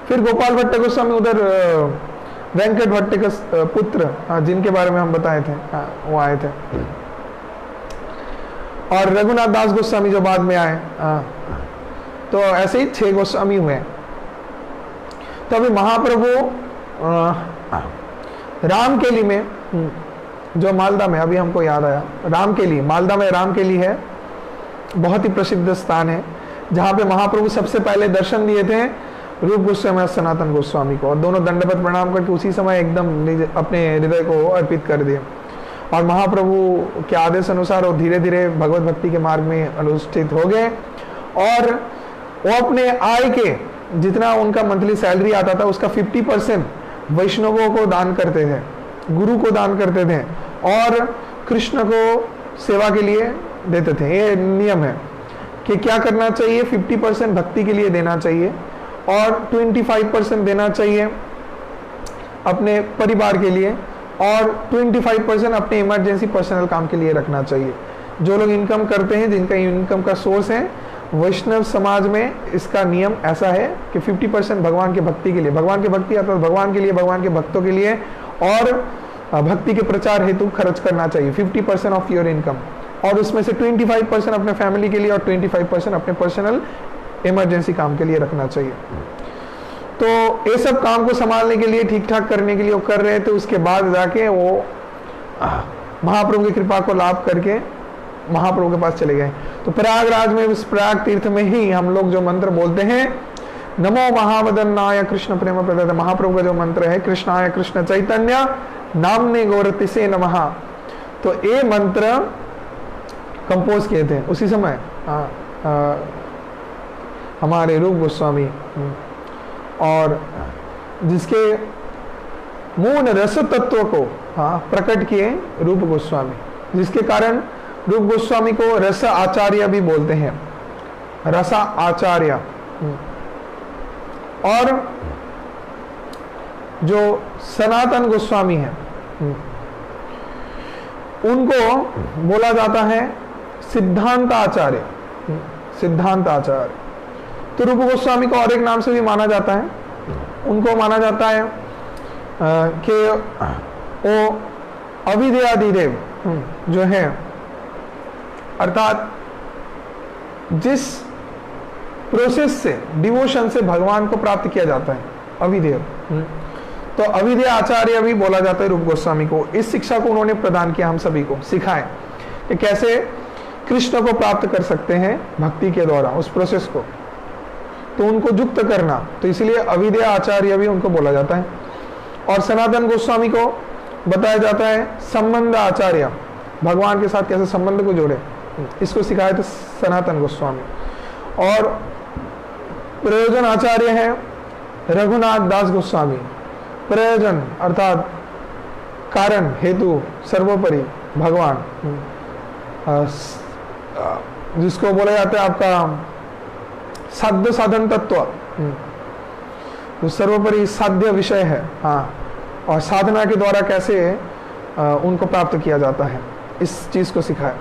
फिर गोपाल भट्ट गोस्वामी उधर वेंकट भट्ट का पुत्र, जिनके बारे में हम बताए थे, वो आए थे। और रघुनाथ दास गोस्वामी जो बाद में आए, तो ऐसे ही 6 गोस्वामी हुए। तो अभी महाप्रभु रामकेली में, जो मालदा में, अभी हमको याद आया, रामकेली, मालदा में रामकेली है, बहुत ही प्रसिद्ध स्थान है, जहाँ पे महाप्रभु सबसे पहले दर्शन दिए थे रूप गोस्वामी और सनातन गोस्वामी को, और दोनों दंडवत प्रणाम करके उसी समय एकदम अपने हृदय को अर्पित कर दिए। और महाप्रभु के आदेश अनुसार वो धीरे धीरे भगवत भक्ति के मार्ग में अनुष्ठित हो गए, और वो अपने आय के जितना उनका मंथली सैलरी आता था उसका 50% वैष्णवों को दान करते थे, गुरु को दान करते थे, और कृष्ण को सेवा के लिए देते थे। ये नियम है कि क्या करना चाहिए, 50% भक्ति के लिए देना चाहिए और 25% देना चाहिए अपने परिवार के लिए, और 25% अपने इमरजेंसी पर्सनल काम के लिए रखना चाहिए। जो लोग इनकम करते हैं, जिनका इनकम का सोर्स है, वैष्णव समाज में इसका नियम ऐसा है कि 50% भगवान के भक्ति के लिए, भगवान की भक्ति अर्थात भगवान के लिए, भगवान के भक्तों के लिए और भक्ति के प्रचार हेतु खर्च करना चाहिए, 50% ऑफ योर इनकम, और उसमें से 25% अपने फैमिली के लिए और 25% अपने पर्सनल इमरजेंसी काम के लिए रखना चाहिए। तो ये सब काम को संभालने के लिए, ठीक ठाक करने के लिए वो कर रहे थे। उसके बाद जाके वो महाप्रभु की कृपा को लाभ करके महाप्रभु के पास चले गए। तो प्रयागराज में, उस प्रयाग तीर्थ में ही हम लोग जो मंत्र बोलते हैं, नमो महावदन्नाय कृष्ण प्रेम प्रदाय, महाप्रभु का जो मंत्र है, कृष्णाय कृष्ण चैतन्य नामने गौरतिसे नमः, तो ये मंत्र कंपोज किए थे उसी समय हमारे रूप गोस्वामी, और जिसके मूल रस तत्व को प्रकट किए रूप गोस्वामी, जिसके कारण रूप गोस्वामी को रस आचार्य भी बोलते हैं, रसा आचार्य। और जो सनातन गोस्वामी हैं, उनको बोला जाता है सिद्धांत आचार्य, सिद्धांत आचार्य। तो रूप गोस्वामी को और एक नाम से भी माना जाता है, उनको माना जाता है कि वो अविद्याधिदेव जो है, अर्थात जिस प्रोसेस से, डिवोशन से भगवान को प्राप्त किया जाता है, अविदेव, तो अविदेव आचार्य भी बोला जाता है रूप गोस्वामी को। इस शिक्षा को उन्होंने प्रदान किया, हम सभी को सिखाए कि कैसे कृष्ण को प्राप्त कर सकते हैं भक्ति के द्वारा, उस प्रोसेस को, तो उनको युक्त करना, तो इसलिए अविदेव आचार्य भी उनको बोला जाता है। और सनातन गोस्वामी को बताया जाता है संबंध आचार्य, भगवान के साथ कैसे संबंध को जोड़े, इसको सिखाए थे सनातन गोस्वामी। और प्रयोजन आचार्य है रघुनाथ दास गोस्वामी, प्रयोजन अर्थात कारण, हेतु, सर्वोपरि भगवान, जिसको बोला जाता है आपका साध्य साधन तत्व, जो सर्वोपरि साध्य विषय है, और साधना के द्वारा कैसे उनको प्राप्त किया जाता है, इस चीज को सिखाया।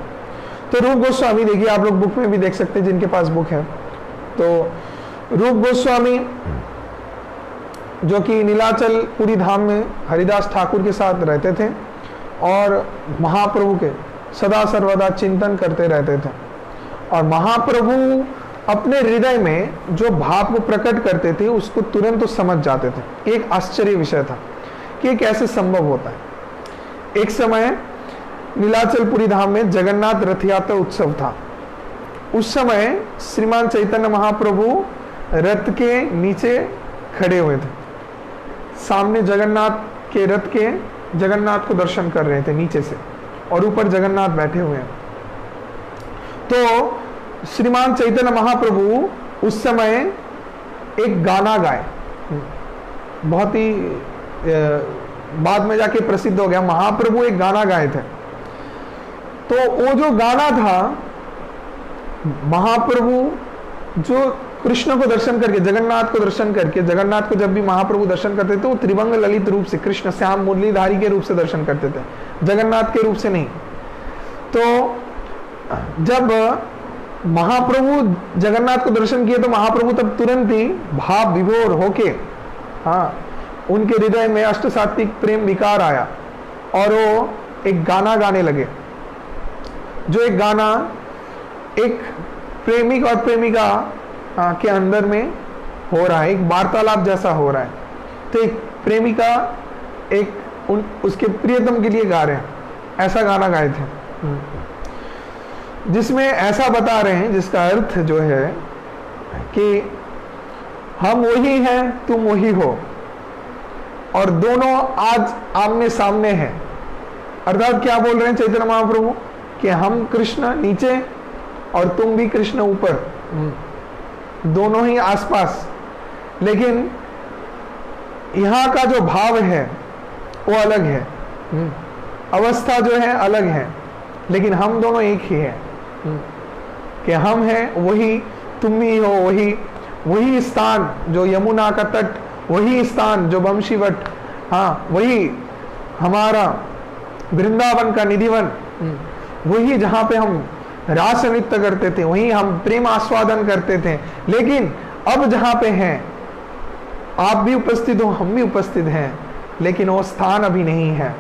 तो रूप गोस्वामी देखिए, आप लोग बुक में भी देख सकते हैं जिनके पास बुक है। तो रूप गोस्वामी जो कि नीलाचल पुरी धाम में हरिदास ठाकुर के साथ रहते थे और महाप्रभु के सदा सर्वदा चिंतन करते रहते थे, और महाप्रभु अपने हृदय में जो भाव को प्रकट करते थे उसको तुरंत तो समझ जाते थे। एक आश्चर्य विषय था कि कैसे संभव होता है। एक समय नीलाचलपुरी धाम में जगन्नाथ रथ यात्रा उत्सव था। उस समय श्रीमान चैतन्य महाप्रभु रथ के नीचे खड़े हुए थे, सामने जगन्नाथ के रथ के जगन्नाथ को दर्शन कर रहे थे नीचे से, और ऊपर जगन्नाथ बैठे हुए हैं। तो श्रीमान चैतन्य महाप्रभु उस समय एक गाना गाए, बहुत ही बाद में जाके प्रसिद्ध हो गया। महाप्रभु एक गाना गाए थे, तो वो जो गाना था, महाप्रभु जो कृष्ण को दर्शन करके, जगन्नाथ को दर्शन करके, जगन्नाथ को जब भी महाप्रभु दर्शन करते थे तो त्रिभंग ललित रूप से, कृष्ण श्याम मुरलीधारी के रूप से दर्शन करते थे, जगन्नाथ के रूप से नहीं। तो जब महाप्रभु जगन्नाथ को दर्शन किए तो महाप्रभु तब तुरंत ही भाव विभोर होके, हाँ, उनके हृदय में अष्ट सात्विक प्रेम विकार आया और वो एक गाना गाने लगे, जो एक गाना एक प्रेमिक और प्रेमिका के अंदर में हो रहा है, एक वार्तालाप जैसा हो रहा है। तो एक प्रेमिका एक उसके प्रियतम के लिए गा रहे हैं, ऐसा गाना गाए थे, जिसमें ऐसा बता रहे हैं, जिसका अर्थ जो है कि हम वही हैं, तुम वही हो, और दोनों आज आमने सामने हैं। अर्थात क्या बोल रहे हैं चैतन्य महाप्रभु कि हम कृष्ण नीचे और तुम भी कृष्ण ऊपर, दोनों ही आसपास, लेकिन यहां का जो भाव है वो अलग है, अवस्था जो है अलग है, लेकिन हम दोनों एक ही हैं कि हम हैं वही, तुम ही हो वही स्थान जो यमुना का तट, वही स्थान जो बंशीवट, हाँ, वही हमारा वृंदावन का निधिवन, वही जहां पे हम रास नृत्य करते थे, वहीं हम प्रेम आस्वादन करते थे। लेकिन अब जहां पे हैं, आप भी उपस्थित हो, हम भी उपस्थित हैं, लेकिन वो स्थान अभी नहीं है।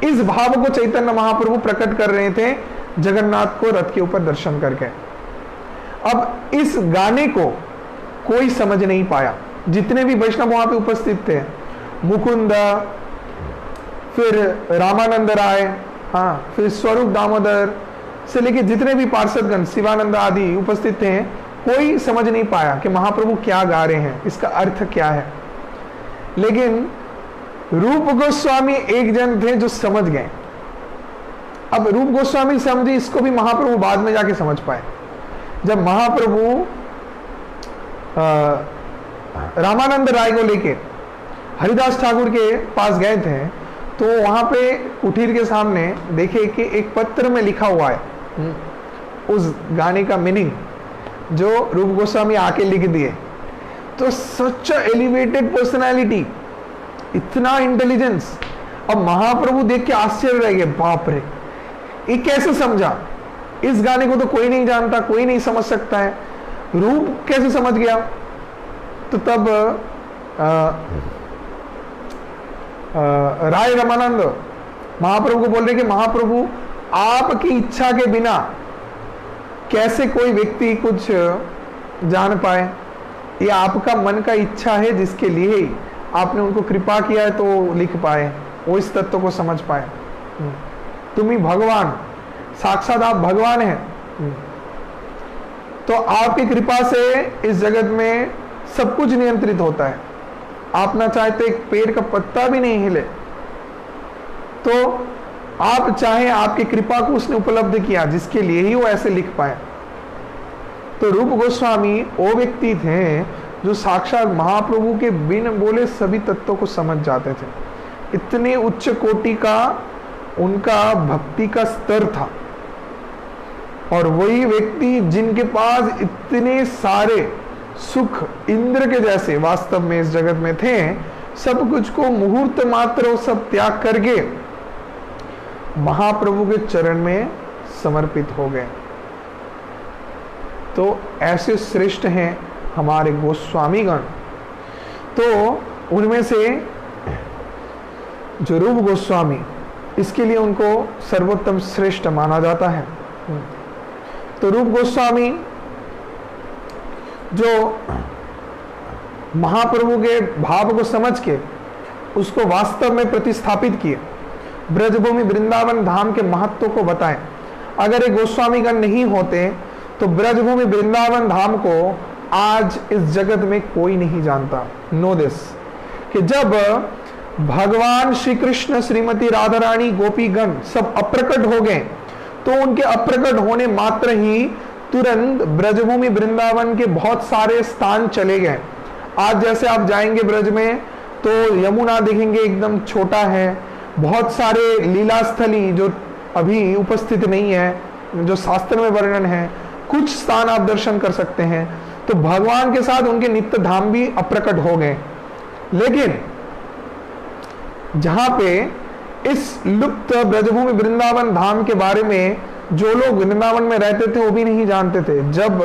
इस भाव को चैतन्य महाप्रभु प्रकट कर रहे थे जगन्नाथ को रथ के ऊपर दर्शन करके। अब इस गाने को कोई समझ नहीं पाया, जितने भी वैष्णव वहां पे उपस्थित थे, मुकुंद, फिर रामानंद राय, हाँ, फिर स्वरूप दामोदर से लेके जितने भी पार्षदगण, शिवानंद आदि उपस्थित थे, कोई समझ नहीं पाया कि महाप्रभु क्या गा रहे हैं, इसका अर्थ क्या है। लेकिन रूप गोस्वामी एक जन थे जो समझ गए। अब रूप गोस्वामी समझे, इसको भी महाप्रभु बाद में जाके समझ पाए। जब महाप्रभु रामानंद राय को लेके हरिदास ठाकुर के पास गए थे, तो वहां पे कुटीर के सामने देखे कि एक पत्र में लिखा हुआ है उस गाने का मीनिंग, जो रूप गोस्वामी आके लिख दिए। तो सच एलिवेटेड पर्सनालिटी, इतना इंटेलिजेंस। अब महाप्रभु देख के आश्चर्य रह गए, बाप रे, ये कैसे समझा? इस गाने को तो कोई नहीं जानता, कोई नहीं समझ सकता है, रूप कैसे समझ गया? तो तब राय रामानंद महाप्रभु को बोल रहे कि महाप्रभु, आपकी इच्छा के बिना कैसे कोई व्यक्ति कुछ जान पाए? ये आपका मन का इच्छा है, जिसके लिए ही आपने उनको कृपा किया है तो लिख पाए, वो इस तत्व को समझ पाए। तुम ही भगवान, साक्षात आप भगवान हैं, तो आपकी कृपा से इस जगत में सब कुछ नियंत्रित होता है। आप ना चाहे तो एक पेड़ का पत्ता भी नहीं हिले, तो आप चाहे, आपकी कृपा को उसने उपलब्ध किया, जिसके लिए ही वो ऐसे लिख पाए। तो रूप गोस्वामी वो व्यक्ति थे जो साक्षात महाप्रभु के बिन बोले सभी तत्वों को समझ जाते थे। इतने उच्च कोटि का उनका भक्ति का स्तर था। और वही व्यक्ति जिनके पास इतने सारे सुख इंद्र के जैसे वास्तव में इस जगत में थे, सब कुछ को मुहूर्त मात्र वो सब त्याग करके महाप्रभु के चरण में समर्पित हो गए। तो ऐसे श्रेष्ठ हैं हमारे गोस्वामीगण। तो उनमें से जो रूप गोस्वामी, इसके लिए उनको सर्वोत्तम श्रेष्ठ माना जाता है। तो रूप गोस्वामी जो महाप्रभु के भाव को समझ के उसको वास्तव में प्रतिस्थापित किए, ब्रजभूमि वृंदावन धाम के महत्व को बताएं। अगर ये गोस्वामीगण नहीं होते तो ब्रजभूमि वृंदावन धाम को आज इस जगत में कोई नहीं जानता। नो दिस, कि जब भगवान श्री कृष्ण, श्रीमती राधा रानी, गोपीगण सब अप्रकट हो गए, तो उनके अप्रकट होने मात्र ही तुरंत ब्रजभूमि वृंदावन के बहुत सारे स्थान चले गए। आज जैसे आप जाएंगे ब्रज में तो यमुना देखेंगे एकदम छोटा है, बहुत सारे लीला स्थली जो अभी उपस्थित नहीं है, जो शास्त्र में वर्णन है, कुछ स्थान आप दर्शन कर सकते हैं। तो भगवान के साथ उनके नित्य धाम भी अप्रकट हो गए। लेकिन जहां पे इस लुप्त ब्रजभूमि वृंदावन धाम के बारे में जो लोग वृंदावन में रहते थे वो भी नहीं जानते थे। जब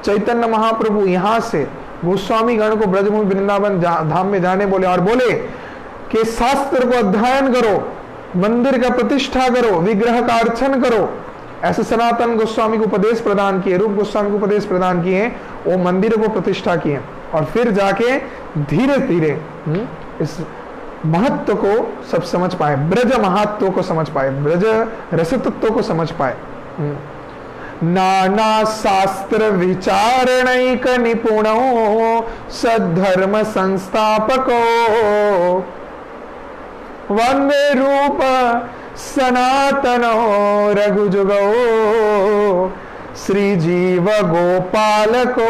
चैतन्य महाप्रभु यहाँ से गोस्वामी गण को ब्रजभूमि वृंदावन धाम में जाने बोले और बोले कि शास्त्र को अध्ययन करो, मंदिर का प्रतिष्ठा करो, विग्रह का अर्चन करो, ऐसे सनातन गोस्वामी को उपदेश प्रदान किए, रूप गोस्वामी को उपदेश प्रदान किए, वो मंदिर को प्रतिष्ठा किए और फिर जाके धीरे धीरे इस महत्व को सब समझ पाए, ब्रज महत्व को समझ पाए, ब्रज रसतत्व को समझ पाए। नाना शास्त्र विचारणैक निपुणो सद्धर्म संस्थापको वंदे रूप सनातनो रघुजुगो श्री जीव गोपाल को।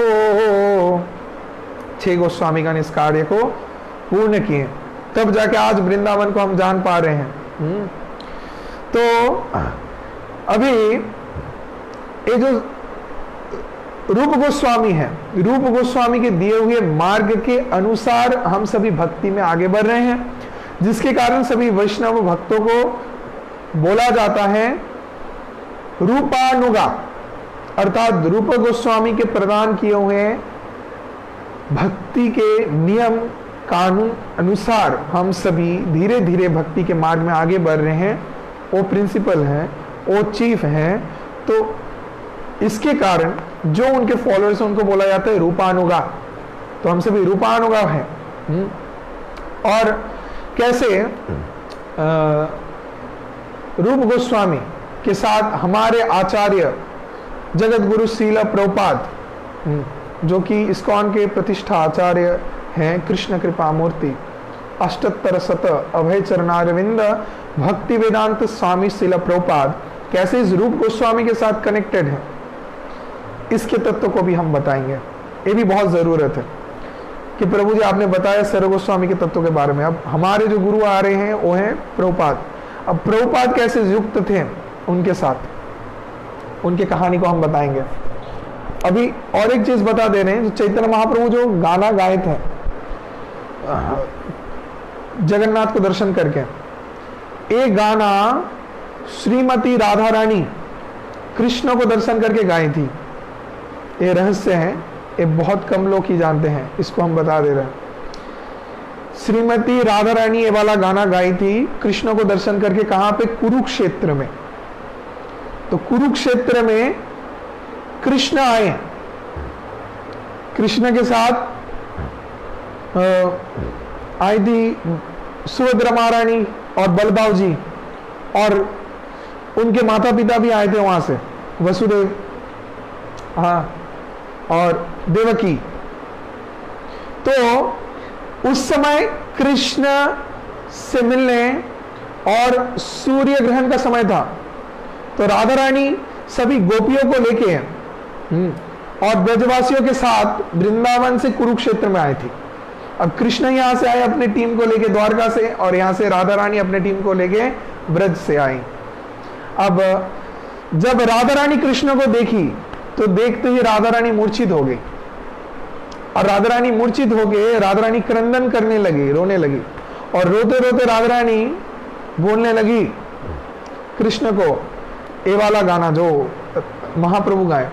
6 गोस्वामीगण इस कार्य को पूर्ण किए, तब जाके आज वृंदावन को हम जान पा रहे हैं। तो अभी ये जो रूप गोस्वामी है, रूप गोस्वामी के दिए हुए मार्ग के अनुसार हम सभी भक्ति में आगे बढ़ रहे हैं, जिसके कारण सभी वैष्णव भक्तों को बोला जाता है रूपानुगा, अर्थात रूप गोस्वामी के प्रदान किए हुए भक्ति के नियम कानून अनुसार हम सभी धीरे धीरे भक्ति के मार्ग में आगे बढ़ रहे हैं। वो प्रिंसिपल है, वो चीफ है। तो इसके कारण जो उनके फॉलोअर्स उनको बोला जाता है रूपानुगा। तो हम सभी रूपानुगा हैं। और कैसे रूप गोस्वामी के साथ हमारे आचार्य जगत गुरु श्रील प्रभुपाद, जो कि इस्कॉन के प्रतिष्ठा आचार्य हैं, कृष्ण कृपा मूर्ति, अष्टोत्तर शत अभय चरणारविंद भक्ति वेदांत स्वामी श्रील प्रभुपाद कैसे इस रूप गोस्वामी के साथ कनेक्टेड है, इसके तत्व को भी हम बताएंगे। ये भी बहुत जरूरत है कि प्रभु जी आपने बताया सर्व गोस्वामी के तत्व के बारे में। अब हमारे जो गुरु आ रहे हैं वो हैं प्रभुपाद। अब प्रभुपाद कैसे युक्त थे उनके साथ, उनकी कहानी को हम बताएंगे। अभी और एक चीज बता दे रहे हैं, जो चैतन्य महाप्रभु जो गाना गाए थे जगन्नाथ को दर्शन करके, ये गाना श्रीमती राधा रानी कृष्ण को दर्शन करके गाई थी। ये रहस्य है, ये बहुत कम लोग ही जानते हैं, इसको हम बता दे रहे हैं। श्रीमती राधा रानी ये वाला गाना गाई थी कृष्ण को दर्शन करके। कहां पे? कुरुक्षेत्र में। तो कुरुक्षेत्र में कृष्ण आए, कृष्ण के साथ आई थी सुभद्रा महारानी और बलदाव जी, और उनके माता पिता भी आए थे वहां से, वसुदेव, हाँ, और देवकी। तो उस समय कृष्ण से मिलने और सूर्य ग्रहण का समय था। तो राधा रानी सभी गोपियों को लेके और ब्रजवासियों के साथ वृंदावन से कुरुक्षेत्र में आए थे। अब कृष्ण यहां से आए अपने टीम को लेके द्वारका से, और यहां से राधा रानी अपने टीम को लेके ब्रज से आई। अब जब राधा रानी कृष्ण को देखी तो देखते ही राधा रानी मूर्छित हो गई, और राधा रानी मूर्छित हो गए, राधा रानी क्रंदन करने लगी, रोने लगी, और रोते रोते राधा रानी बोलने लगी कृष्ण को ये वाला गाना जो महाप्रभु गाए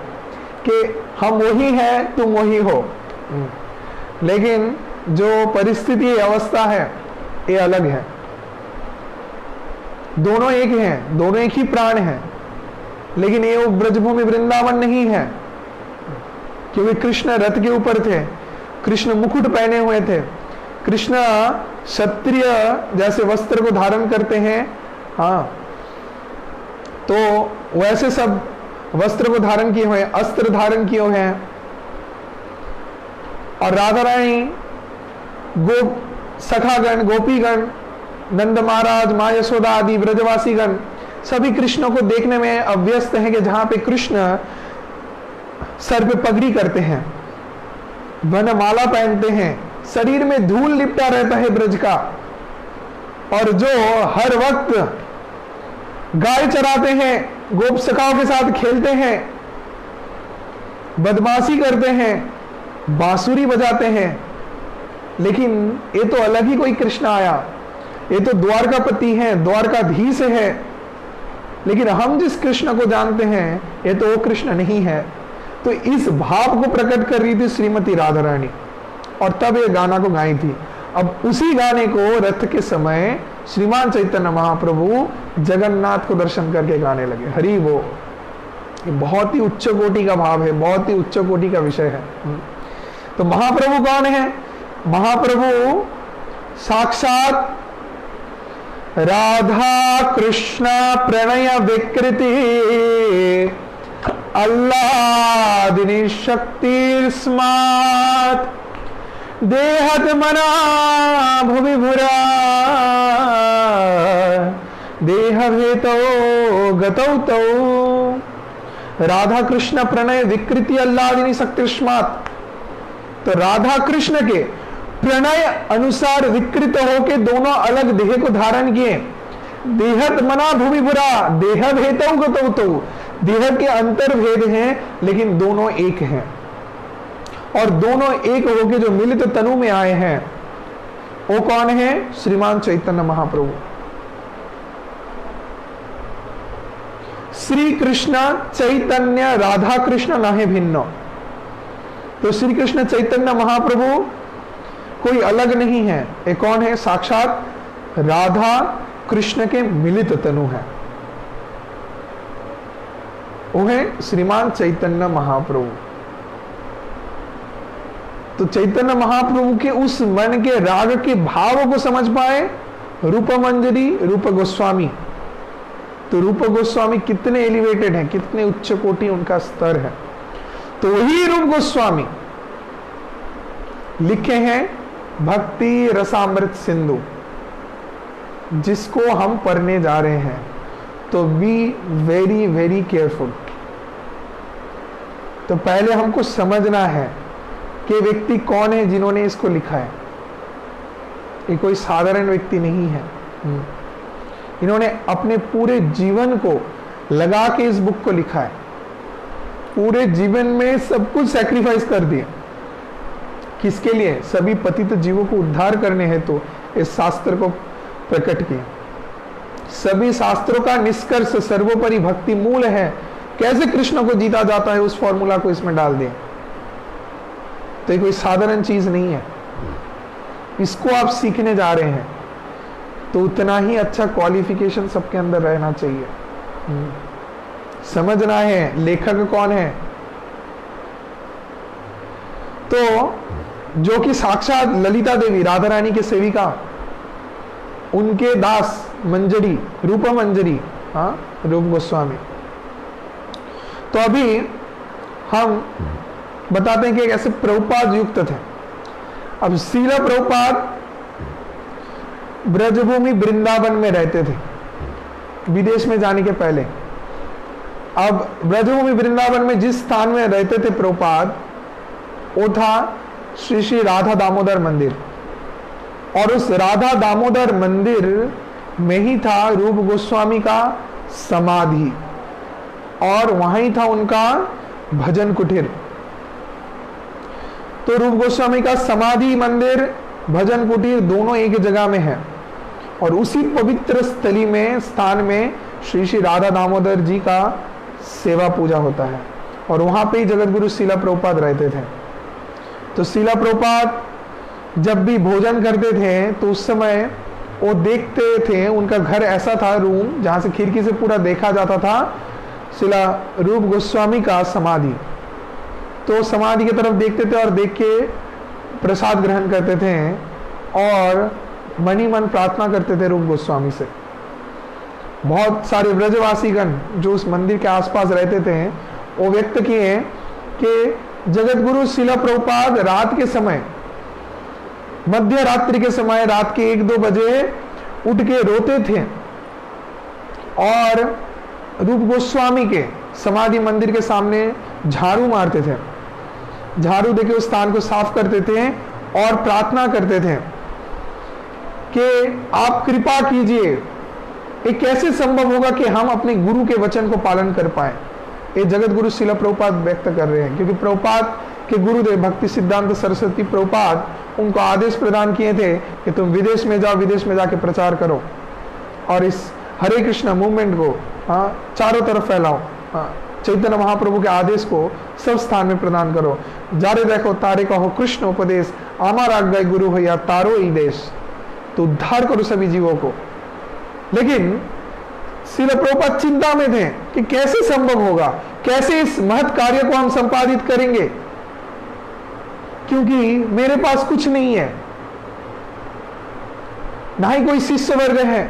कि हम वही हैं, तुम वही हो, लेकिन जो परिस्थिति अवस्था है ये अलग है। दोनों एक हैं, दोनों एक ही प्राण हैं, लेकिन ये वो ब्रजभूमि वृंदावन नहीं है, क्योंकि कृष्ण रथ के ऊपर थे, कृष्ण मुकुट पहने हुए थे, कृष्ण क्षत्रिय जैसे वस्त्र को धारण करते हैं, हाँ, तो वैसे सब वस्त्र को धारण किए हुए, अस्त्र धारण किए हुए हैं। और राधा रानी, सखागण, गोपीगण, नंद महाराज, माँ यशोदा आदि ब्रजवासीगण सभी कृष्ण को देखने में अभ्यस्त हैं कि जहां पे कृष्ण सर पे पगड़ी करते हैं, वनमाला पहनते हैं, शरीर में धूल लिपटा रहता है ब्रज का, और जो हर वक्त गाय चराते हैं, गोप सखाओं के साथ खेलते हैं, बदमाशी करते हैं, बांसुरी बजाते हैं। लेकिन ये तो अलग ही कोई कृष्ण आया, ये तो द्वारकापति है, द्वारकाधीश है, लेकिन हम जिस कृष्ण को जानते हैं ये तो वो कृष्ण नहीं है। तो इस भाव को प्रकट कर रही थी श्रीमती राधा रानी, और तब ये गाना को गाई थी। अब उसी गाने को रथ के समय श्रीमान चैतन्य महाप्रभु जगन्नाथ को दर्शन करके गाने लगे। हरि वो, बहुत ही उच्च कोटि का भाव है, बहुत ही उच्च कोटि का विषय है। तो महाप्रभु कौन है? महाप्रभु साक्षात राधा कृष्ण प्रणय विकृति अल्लादिनी शक्ति स्मार्ट देहत मना भुवि भुरा देह भेतो गतौ तौ। राधा कृष्ण प्रणय विकृति अल्लादिनी शक्तिस्मात्, तो राधा कृष्ण के प्रणय अनुसार विकृत होके दोनों अलग देह को धारण किए। देहत मना भूमि बुरा देह भेतौ गतौ तौ, देह के अंतर भेद हैं लेकिन दोनों एक हैं, और दोनों एक होके जो मिलित तनु में आए हैं वो कौन है? श्रीमान चैतन्य महाप्रभु। श्री कृष्ण चैतन्य राधा कृष्ण नाहे भिन्न। तो श्री कृष्ण चैतन्य महाप्रभु कोई अलग नहीं है, ये कौन है? साक्षात राधा कृष्ण के मिलित तनु है, वो है श्रीमान चैतन्य महाप्रभु। तो चैतन्य महाप्रभु के उस मन के राग के भाव को समझ पाए रूप मंजरी रूप गोस्वामी। तो रूप गोस्वामी कितने एलिवेटेड है, कितने उच्च कोटि उनका स्तर है। तो वही रूप गोस्वामी लिखे हैं भक्ति रसामृत सिंधु, जिसको हम पढ़ने जा रहे हैं। तो बी वेरी वेरी केयरफुल। तो पहले हमको समझना है कि व्यक्ति कौन है जिन्होंने इसको लिखा है। ये कोई साधारण व्यक्ति नहीं है। इन्होंने अपने पूरे जीवन को लगा के इस बुक को लिखा है, पूरे जीवन में सब कुछ सैक्रिफाइस कर दिए। किसके लिए? सभी पतित जीवों को उद्धार करने हेतु तो इस शास्त्र को प्रकट किया। सभी शास्त्रों का निष्कर्ष सर्वोपरि भक्ति मूल है। कैसे कृष्ण को जीता जाता है उस फॉर्मूला को इसमें डाल दिया। तो ये कोई साधारण चीज नहीं है। इसको आप सीखने जा रहे हैं तो उतना ही अच्छा क्वालिफिकेशन सबके अंदर रहना चाहिए। समझना है लेखक कौन है। तो जो कि साक्षात ललिता देवी राधा रानी के सेविका, उनके दास मंजरी रूप मंजरी, हाँ, रूप गोस्वामी। तो अभी हम बताते हैं कि ऐसे प्रभुपाद युक्त थे। अब श्रील प्रभुपाद ब्रजभूमि वृंदावन में रहते थे विदेश में जाने के पहले। अब ब्रजभूमि वृंदावन में जिस स्थान में रहते थे प्रभुपाद, वो था श्री श्री राधा दामोदर मंदिर, और उस राधा दामोदर मंदिर में ही था रूप गोस्वामी का समाधि, और वहां ही था उनका भजन कुटीर। तो रूप गोस्वामी का समाधि मंदिर, भजन कुटीर दोनों एक जगह में है, और उसी पवित्र स्थली में स्थान में श्री श्री राधा दामोदर जी का सेवा पूजा होता है, और वहां पे ही जगत गुरु श्रीला प्रभुपाद रहते थे। तो श्रीला प्रभुपाद जब भी भोजन करते थे तो उस समय वो देखते थे, उनका घर ऐसा था, रूम जहां से खिड़की से पूरा देखा जाता था श्रीला रूप गोस्वामी का समाधि। तो समाधि की तरफ देखते थे और देख के प्रसाद ग्रहण करते थे और मन ही मन प्रार्थना करते थे रूप गोस्वामी से। बहुत सारे ब्रजवासीगण जो उस मंदिर के आसपास रहते थे वो व्यक्त किए कि जगत गुरु श्रीला प्रभुपाद रात के समय, मध्य रात्रि के समय, रात के 1-2 बजे उठ के रोते थे और रूप गोस्वामी के समाधि मंदिर के सामने झाड़ू मारते थे। झाड़ू देके उस स्थान को साफ करते थे और प्रार्थना करते थे कि आप कृपा कीजिए, ये कैसे संभव होगा कि हम अपने गुरु के वचन को पालन कर पाए। ये जगत गुरु श्रीला प्रभुपाद व्यक्त कर रहे हैं, क्योंकि प्रभुपाद के गुरुदेव भक्ति सिद्धांत सरस्वती प्रभुपाद उनको आदेश प्रदान किए थे कि तुम विदेश में जाओ, विदेश में जाके प्रचार करो और इस हरे कृष्ण मूवमेंट को हाँ, चारों तरफ फैलाओ। हाँ, चैतन्य महाप्रभु के आदेश को सब स्थान में प्रदान करो। जारे देखो तारे कहो कृष्ण उपदेश, आमार आज्ञा गुरु हो या तारो ही देश। तो उद्धार करो सभी जीवों को। लेकिन श्रील प्रभुपाद चिंता में थे कि कैसे संभव होगा, कैसे इस महत् कार्य को हम संपादित करेंगे, क्योंकि मेरे पास कुछ नहीं है, ना ही कोई शिष्य वर्ग है,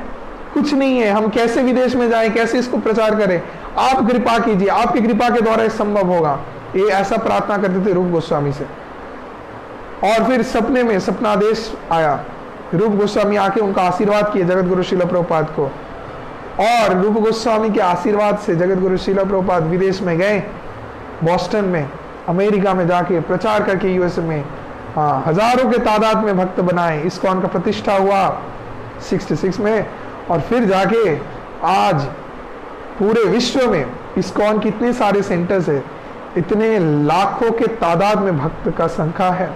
कुछ नहीं है। हम कैसे विदेश में जाएं, कैसे इसको प्रचार करें? आप कृपा कीजिए, आपकी कृपा के द्वारा संभव होगा। ये ऐसा प्रार्थना करते थे रूप गोस्वामी से। और फिर सपने में सपनादेश आया, रूप गोस्वामी आके उनका आशीर्वाद किए जगत गुरु श्रील प्रभुपाद को। और रूप गोस्वामी के आशीर्वाद से जगत गुरु श्रील प्रभुपाद विदेश में गए, बॉस्टन में, अमेरिका में जाके प्रचार करके यूएस में हजारों के तादाद में भक्त बनाए। इस्कॉन का प्रतिष्ठा हुआ 66 में, और फिर जाके आज पूरे विश्व में इस्कॉन के इतने सारे सेंटर्स है, इतने लाखों के तादाद में भक्त का संख्या है,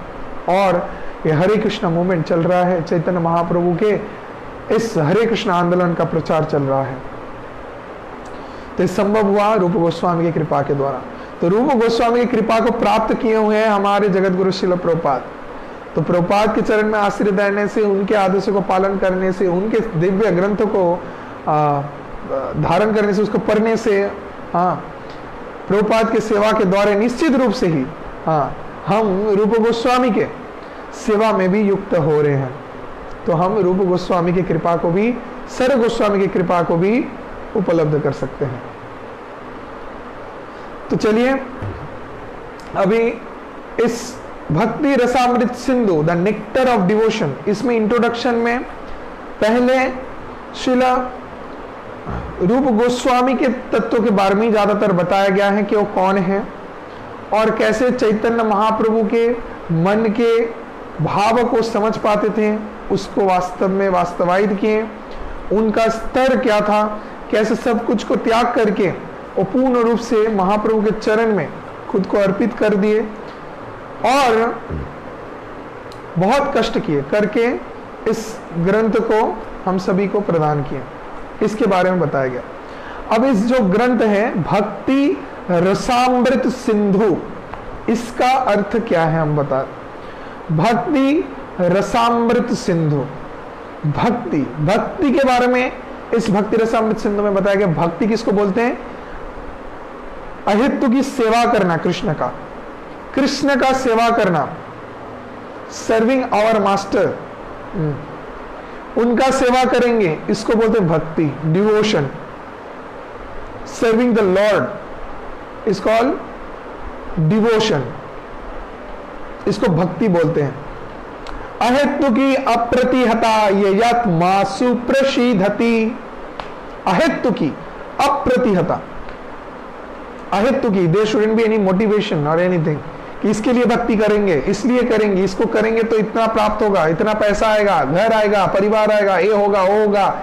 और ये हरे कृष्ण मूवमेंट चल रहा है। चैतन्य महाप्रभु के इस हरे कृष्ण आंदोलन का प्रचार चल रहा है। तो संभव हुआ रूप गोस्वामी की कृपा के द्वारा। तो रूप गोस्वामी की कृपा को प्राप्त किए हुए हैं हमारे जगत गुरु श्रील प्रभुपाद। तो प्रभुपाद के चरण में आश्रय रहने से, उनके आदेशों को पालन करने से, उनके दिव्य ग्रंथों को धारण करने से, उसको पढ़ने से, प्रभुपाद के सेवा के द्वारा निश्चित रूप से ही हम रूप गोस्वामी के सेवा में भी युक्त हो रहे हैं। तो हम रूप गोस्वामी की कृपा को भी, सर गोस्वामी की कृपा को भी उपलब्ध कर सकते हैं। तो चलिए अभी इस भक्ति Rasamrita Sindhu the nectar of devotion, इसमें इंट्रोडक्शन में पहले श्रील रूप गोस्वामी के तत्व के बारे में ज्यादातर बताया गया है कि वो कौन है और कैसे चैतन्य महाप्रभु के मन के भाव को समझ पाते थे, उसको वास्तव में वास्तवायित किए, उनका स्तर क्या था, कैसे सब कुछ को त्याग करके वो पूर्ण रूप से महाप्रभु के चरण में खुद को अर्पित कर दिए और बहुत कष्ट किए करके इस ग्रंथ को हम सभी को प्रदान किया। इसके बारे में बताया गया। अब इस जो ग्रंथ है भक्ति रसामृत सिंधु, इसका अर्थ क्या है हम बता। भक्ति रसामृत सिंधु, भक्ति के बारे में इस भक्ति रसामृत सिंधु में बताया गया। भक्ति किसको बोलते हैं? अहितु की सेवा करना, कृष्ण का सेवा करना, सर्विंग आवर मास्टर, उनका सेवा करेंगे, इसको बोलते हैं भक्ति, devotion. Serving the Lord is called devotion, इसको भक्ति बोलते हैं। अहेतु की अप्रतिहता ये यत मासु प्रसीदति, अहेतु की अप्रतिहता, अहेतु की, there shouldn't be any motivation और एनीथिंग कि इसके लिए भक्ति करेंगे, इसलिए करेंगे, इसको करेंगे तो इतना प्राप्त होगा, इतना पैसा आएगा, घर आएगा, परिवार आएगा, ये होगा, वो होगा।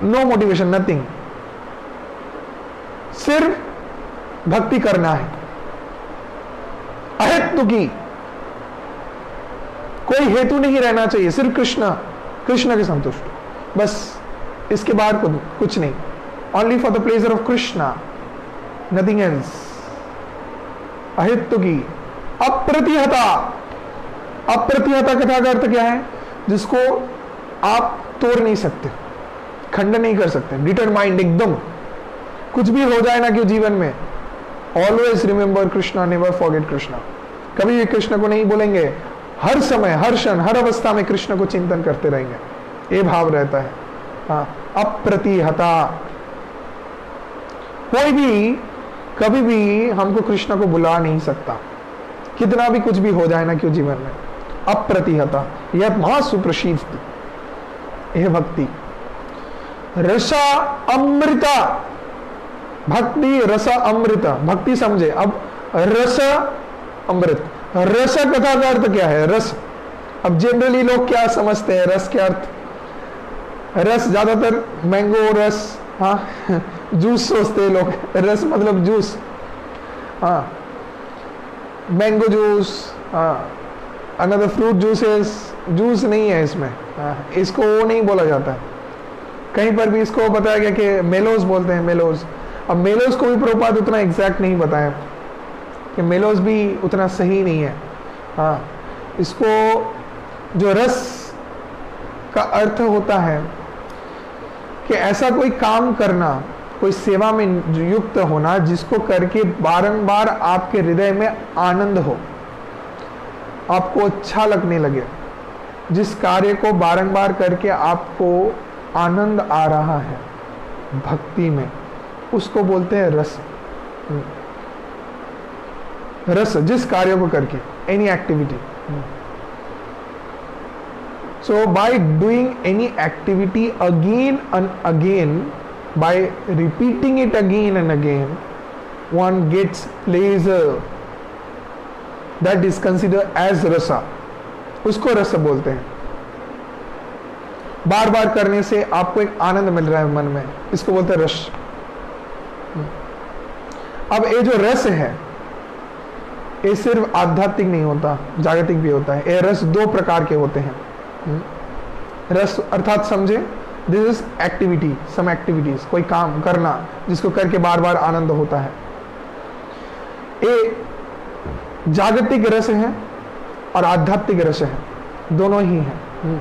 नो मोटिवेशन, नथिंग, सिर्फ भक्ति करना है। अहेतु की, कोई हेतु नहीं रहना चाहिए, सिर्फ कृष्ण के संतुष्ट, बस इसके बाहर कुछ नहीं। Only for the pleasure of Krishna, nothing else. अहेतु की अप्रतिहता, अप्रतिहता कथा का अर्थ क्या है? जिसको आप तोड़ नहीं सकते, खंड नहीं कर सकते, डिटरमाइंड, एकदम कुछ भी हो जाए ना क्यों जीवन में, always remember Krishna, never forget Krishna. कभी भी कृष्ण को नहीं बोलेंगे, हर समय, हर क्षण, हर अवस्था में कृष्ण को चिंतन करते रहेंगे, ये भाव रहता है। अप्रतिहता, कोई भी कभी भी हमको कृष्ण को बुला नहीं सकता, कितना भी कुछ भी हो जाए ना क्यों जीवन में। अप्रतिहता, यह महासुप्रसिद्ध, यह भक्ति। रसा अमृता, भक्ति रसा अमृता, भक्ति समझे। अब रस अमृत, रस कथा का अर्थ क्या है? रस। अब जनरली लोग क्या समझते हैं रस के अर्थ? रस ज्यादातर मैंगो रस, जूस सोचते हैं लोग, रस मतलब juice, mango juice, another fruit juices, juice नहीं है इसमें, इसको वो नहीं बोला जाता है। कहीं पर भी इसको बताया गया कि मेलोस बोलते हैं, मेलोस। अब मेलोस को भी प्रभुपाद उतना एग्जैक्ट नहीं बताया कि मेलोस भी उतना सही नहीं है। हाँ, इसको जो रस का अर्थ होता है कि ऐसा कोई काम करना, कोई सेवा में युक्त होना जिसको करके बारंबार आपके हृदय में आनंद हो, आपको अच्छा लगने लगे, जिस कार्य को बारंबार करके आपको आनंद आ रहा है भक्ति में, उसको बोलते हैं रस। रस, जिस कार्य को करके, any activity. So by doing any activity again and again, by repeating it again and again, one gets pleasure. That is considered as rasa. उसको रस बोलते हैं। बार बार करने से आपको एक आनंद मिल रहा है मन में, इसको बोलते हैं रस। अब ये जो रस है, ये सिर्फ आध्यात्मिक नहीं होता, जागतिक भी होता है। ये रस दो प्रकार के होते हैं। रस अर्थात समझे, this is activity, some activities, कोई काम करना जिसको करके बार बार आनंद होता है। ये जागतिक रस है और आध्यात्मिक रस है, दोनों ही हैं।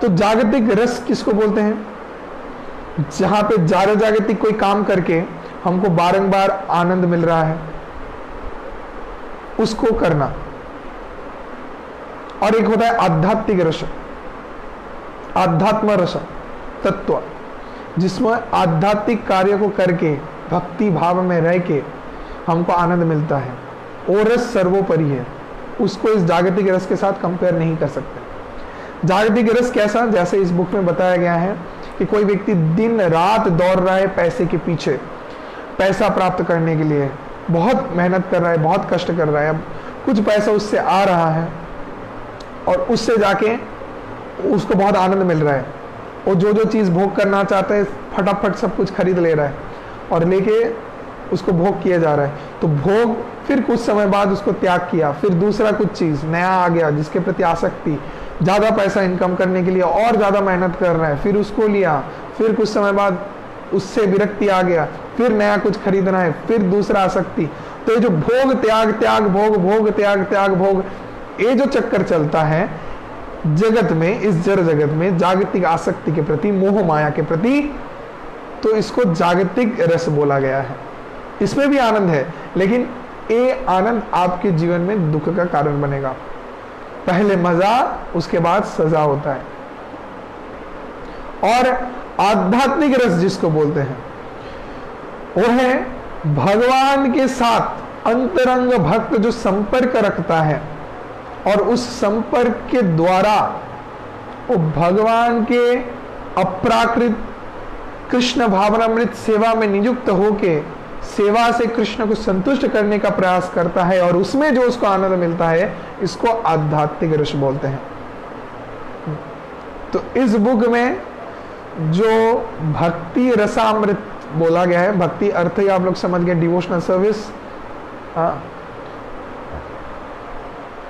तो जागतिक रस किसको बोलते हैं? जहां पे जागतिक कोई काम करके हमको बारंबार आनंद मिल रहा है, उसको करना। और एक होता है आध्यात्मिक रस, आध्यात्म रस तत्व, जिसमें आध्यात्मिक कार्य को करके भक्ति भाव में रह के हमको आनंद मिलता है। वो रस सर्वोपरि है, उसको इस जागतिक रस के साथ कंपेयर नहीं कर सकते। जागतिक रस कैसा? जैसे इस बुक में बताया गया है कि कोई व्यक्ति दिन रात दौड़ रहा है पैसे के पीछे, पैसा प्राप्त करने के लिए बहुत मेहनत कर रहा है, बहुत कष्ट कर रहा है। अब कुछ पैसा उससे आ रहा है और उससे जाके उसको बहुत आनंद मिल रहा है, और जो जो चीज़ भोग करना चाहता है फटाफट सब कुछ खरीद ले रहा है और लेके उसको भोग किया जा रहा है। तो भोग, फिर कुछ समय बाद उसको त्याग किया, फिर दूसरा कुछ चीज़ नया आ गया जिसके प्रति आसक्ति, ज़्यादा पैसा इनकम करने के लिए और ज़्यादा मेहनत कर रहा है, फिर उसको लिया, फिर कुछ समय बाद उससे विरक्ति आ गया, फिर नया कुछ खरीदना है, फिर दूसरा आसक्ति। तो ये जो भोग त्याग त्याग भोग, भोग त्याग त्याग भोग, ये जो चक्कर चलता है जगत में, इस जड़ जगत में जागतिक आसक्ति के प्रति, मोह माया के प्रति, तो इसको जागतिक रस बोला गया है। इसमें भी आनंद है, लेकिन ये आनंद आपके जीवन में दुख का कारण बनेगा। पहले मजा, उसके बाद सजा होता है। और आध्यात्मिक रस जिसको बोलते हैं, वो है भगवान के साथ अंतरंग भक्त जो संपर्क रखता है और उस संपर्क के द्वारा वो भगवान के अपराकृत कृष्ण भावनामृत सेवा में नियुक्त होके सेवा से कृष्ण को संतुष्ट करने का प्रयास करता है, और उसमें जो उसको आनंद मिलता है, इसको आध्यात्मिक रस बोलते हैं। तो इस बुक में जो भक्ति रसामृत बोला गया है, भक्ति अर्थ ही आप लोग समझ गए, डिवोशनल सर्विस,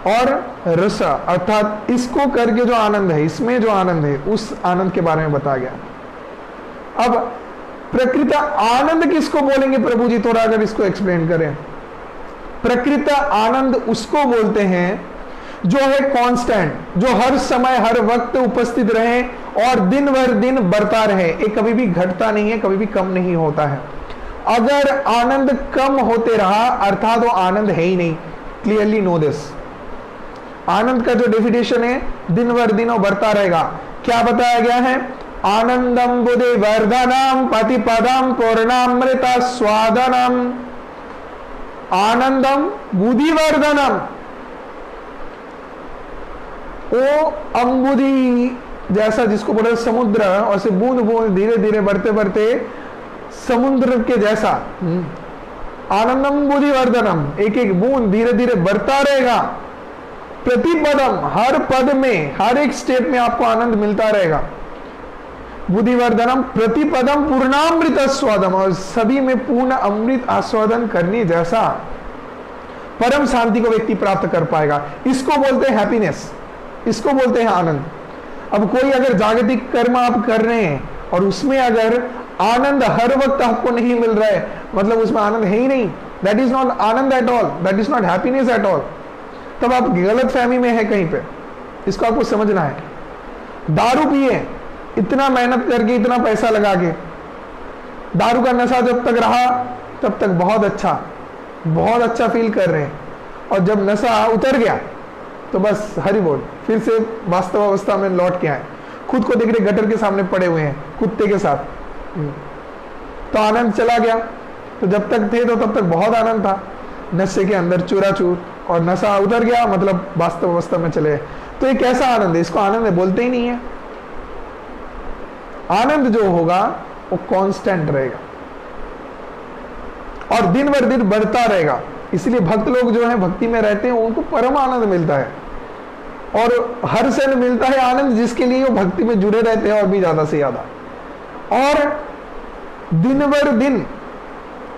और रस अर्थात इसको करके जो आनंद है, इसमें जो आनंद है, उस आनंद के बारे में बताया गया। अब प्रकृत आनंद किसको बोलेंगे प्रभु जी, थोड़ा अगर इसको एक्सप्लेन करें। प्रकृत आनंद उसको बोलते हैं जो है कांस्टेंट, जो हर समय हर वक्त उपस्थित रहे और दिन भर दिन बढ़ता रहे, ये कभी भी घटता नहीं है, कभी भी कम नहीं होता है। अगर आनंद कम होते रहा अर्थात वो आनंद है ही नहीं। Clearly no this. आनंद का जो डेफिनेशन है, दिन भर दिन वो बढ़ता रहेगा। क्या बताया गया है? आनंदम बुद्धि वर्धनम पतिपदम पूर्णामृता स्वादनम। आनंदम बुद्धि वर्धनम, वो अम्बुधि जैसा जिसको बोले समुद्र, और से बूंद बूंद धीरे धीरे बढ़ते बढ़ते समुद्र के जैसा। आनंदम बुद्धि वर्धनम, एक एक बूंद धीरे धीरे बढ़ता रहेगा। प्रतिपदम, हर पद में, हर एक स्टेप में आपको आनंद मिलता रहेगा। बुद्धिवर्धनम प्रतिपदम पूर्णामृत आस्वादम, और सभी में पूर्ण अमृत आस्वादन करने जैसा परम शांति को व्यक्ति प्राप्त कर पाएगा। इसको बोलते हैं हैप्पीनेस, इसको बोलते हैं आनंद। अब कोई अगर जागतिक कर्म आप कर रहे हैं और उसमें अगर आनंद हर वक्त आपको नहीं मिल रहा है, मतलब उसमें आनंद है ही नहीं, that is not Anand at all, that is not happiness at all, तब आप गलत फहमी में है कहीं पे। इसको आपको समझना है। दारू पिए, इतना मेहनत करके, इतना पैसा लगा के, दारू का नशा जब तक रहा तब तक बहुत अच्छा फील कर रहे हैं, और जब नशा उतर गया तो बस हरि बोल, फिर से वास्तव अवस्था में लौट के आए, खुद को देख रहे गटर के सामने पड़े हुए हैं कुत्ते के साथ, तो आनंद चला गया। तो जब तक थे तो तब तक बहुत आनंद था, नशे के अंदर चूराचूर, और नशा उतर गया मतलब वास्तव अवस्था में चले। तो ये कैसा आनंद है? इसको आनंद बोलते ही नहीं है। आनंद जो होगा वो कांस्टेंट रहेगा और दिन भर दिन बढ़ता रहेगा। इसलिए भक्त लोग जो हैं भक्ति में रहते हैं उनको परम आनंद मिलता है, और हर क्षण मिलता है आनंद, जिसके लिए वो भक्ति में जुड़े रहते हैं और भी ज्यादा से ज्यादा। और दिन भर दिन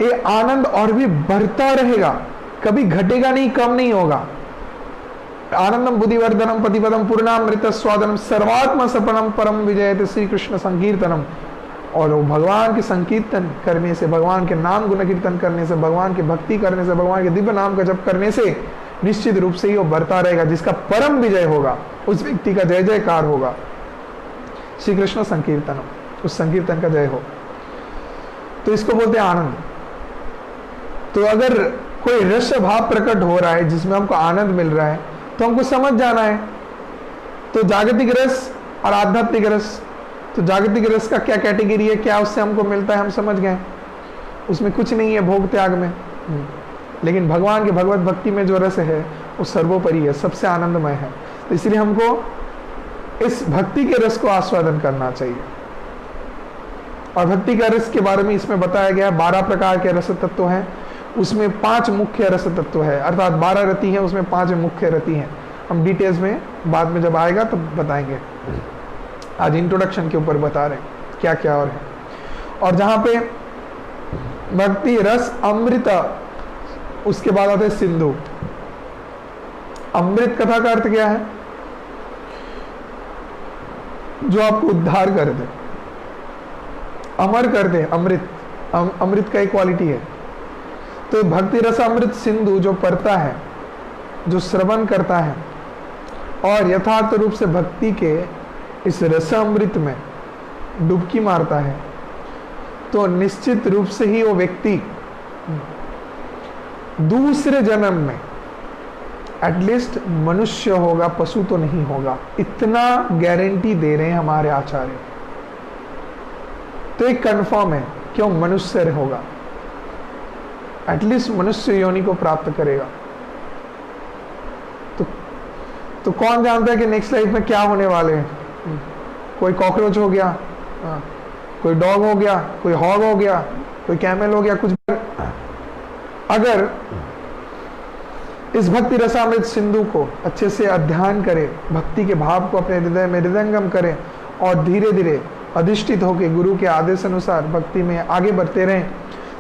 ये आनंद और भी बढ़ता रहेगा, कभी घटेगा नहीं, कम नहीं होगा। आनंदम बुद्धिवर्धनम पतिपदम पूर्णामृत स्वादनम सर्वात्म सपनम परम विजयते श्री कृष्ण संकीर्तनम। और वो भगवान के संकीर्तन करने से, भगवान के नाम गुण कीर्तन करने से, भगवान की भक्ति करने से, भगवान के दिव्य नाम का जप करने से निश्चित रूप से ही वो बढ़ता रहेगा। जिसका परम विजय होगा उस व्यक्ति का जय जयकार होगा। श्री कृष्ण संकीर्तनम, उस संकीर्तन का जय हो, तो इसको बोलते हैं आनंद। तो अगर कोई रस भाव प्रकट हो रहा है जिसमें हमको आनंद मिल रहा है तो हमको समझ जाना है। तो जागतिक रस और आध्यात्मिक रस, तो जागतिक रस का क्या कैटेगरी है, क्या उससे हमको मिलता है, हम समझ गए, उसमें कुछ नहीं है भोग त्याग में। लेकिन भगवान के भगवत भक्ति में जो रस है वो सर्वोपरि है, सबसे आनंदमय है। तो इसलिए हमको इस भक्ति के रस को आस्वादन करना चाहिए। और भक्ति का रस के बारे में इसमें बताया गया 12 प्रकार के रस तत्व हैं, उसमें 5 मुख्य रस तत्व है, अर्थात 12 रति हैं, उसमें 5 मुख्य रति हैं। हम डिटेल्स में बाद में जब आएगा तब बताएंगे, आज इंट्रोडक्शन के ऊपर बता रहे हैं क्या क्या और है। और जहां पे भक्ति रस अमृत, उसके बाद आते हैं सिंधु। अमृत कथा का अर्थ क्या है? जो आपको उद्धार कर दे, अमर कर दे। अमृत, अमृत का एक क्वालिटी है। तो भक्ति रस अमृत सिंधु जो पढ़ता है, जो श्रवण करता है और यथार्थ रूप से भक्ति के इस रस अमृत में डुबकी मारता है, तो निश्चित रूप से ही वो व्यक्ति दूसरे जन्म में एटलीस्ट मनुष्य होगा, पशु तो नहीं होगा। इतना गारंटी दे रहे हैं हमारे आचार्य। तो एक कंफर्म है कि वो मनुष्य होगा, एटलीस्ट मनुष्य योनि को प्राप्त करेगा। तो कौन जानता है कि नेक्स्ट लाइफ में क्या होने वाले हैं? कोई कॉकरोच हो गया, कोई डॉग हो गया, कोई हॉग हो गया, कोई कैमल हो गया, कुछ। अगर इस भक्ति रसामृत सिंधु को अच्छे से अध्ययन करें, भक्ति के भाव को अपने हृदय में हृदयंगम करें और धीरे धीरे अधिष्ठित होकर गुरु के आदेश अनुसार भक्ति में आगे बढ़ते रहें,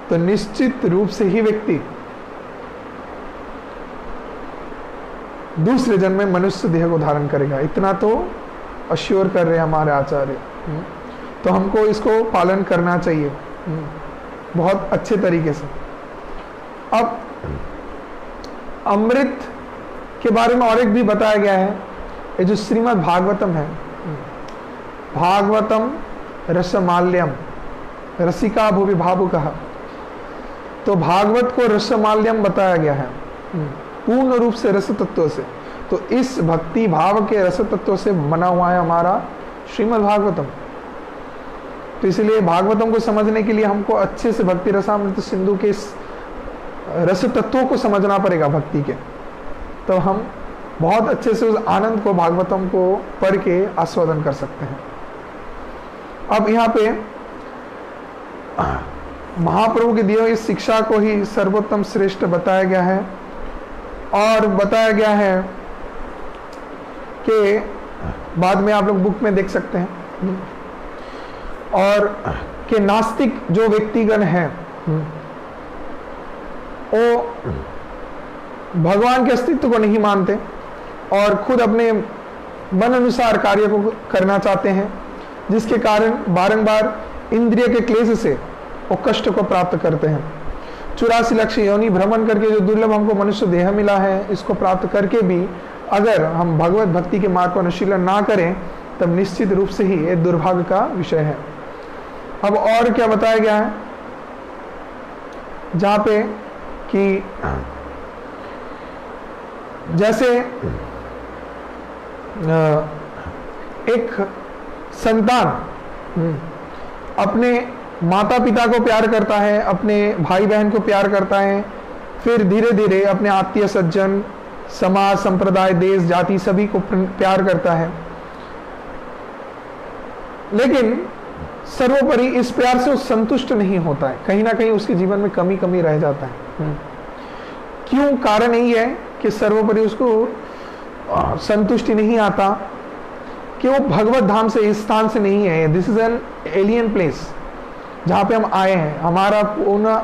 तो निश्चित रूप से ही व्यक्ति दूसरे जन्म में मनुष्य देह को धारण करेगा। इतना तो अश्योर कर रहे हैं हमारे आचार्य। तो हमको इसको पालन करना चाहिए बहुत अच्छे तरीके से। अब अमृत के बारे में और एक भी बताया गया है, ये जो श्रीमद् भागवतम है, भागवतम रसमाल्यम रसिका भुवि भावुकः। तो भागवत को रसमाल्यम बताया गया है पूर्ण रूप से रस तत्व से। तो इस भक्ति भाव के रस तत्व से बना हुआ है हमारा श्रीमद् भागवतम। तो इसलिए भागवतम को समझने के लिए हमको अच्छे से भक्ति रसामृत सिंधु के रस तत्वों को समझना पड़ेगा भक्ति के। तो हम बहुत अच्छे से उस आनंद को, भागवतम को पढ़ के आस्वादन कर सकते हैं। अब यहाँ पे महाप्रभु के दिए हुए शिक्षा को ही सर्वोत्तम श्रेष्ठ बताया गया है। और बताया गया है कि बाद में आप लोग बुक में देख सकते हैं, और कि नास्तिक जो व्यक्तिगण है वो भगवान के अस्तित्व को नहीं मानते और खुद अपने मन अनुसार कार्य को करना चाहते हैं, जिसके कारण बारंबार इंद्रिय के क्लेश से वो कष्ट को प्राप्त करते हैं। 84 लाख योनि भ्रमण करके जो दुर्लभ हमको मनुष्य देह मिला है, इसको प्राप्त करके भी अगर हम भगवत भक्ति के मार्ग को अनुशीलन ना करें तब निश्चित रूप से ही ये दुर्भाग्य का विषय है। अब और क्या बताया गया है जहां पे कि जैसे एक संतान अपने माता पिता को प्यार करता है, अपने भाई बहन को प्यार करता है, फिर धीरे धीरे अपने आत्मीय सज्जन, समाज, संप्रदाय, देश, जाति सभी को प्यार करता है, लेकिन सर्वोपरि इस प्यार से वो संतुष्ट नहीं होता है। कहीं ना कहीं उसके जीवन में कमी कमी रह जाता है। क्यों? कारण यही है कि सर्वोपरि उसको संतुष्टि नहीं आता कि वो भगवत धाम से, इस स्थान से नहीं है। This is an alien place जहाँ पे हम आए हैं, हमारा पूर्ण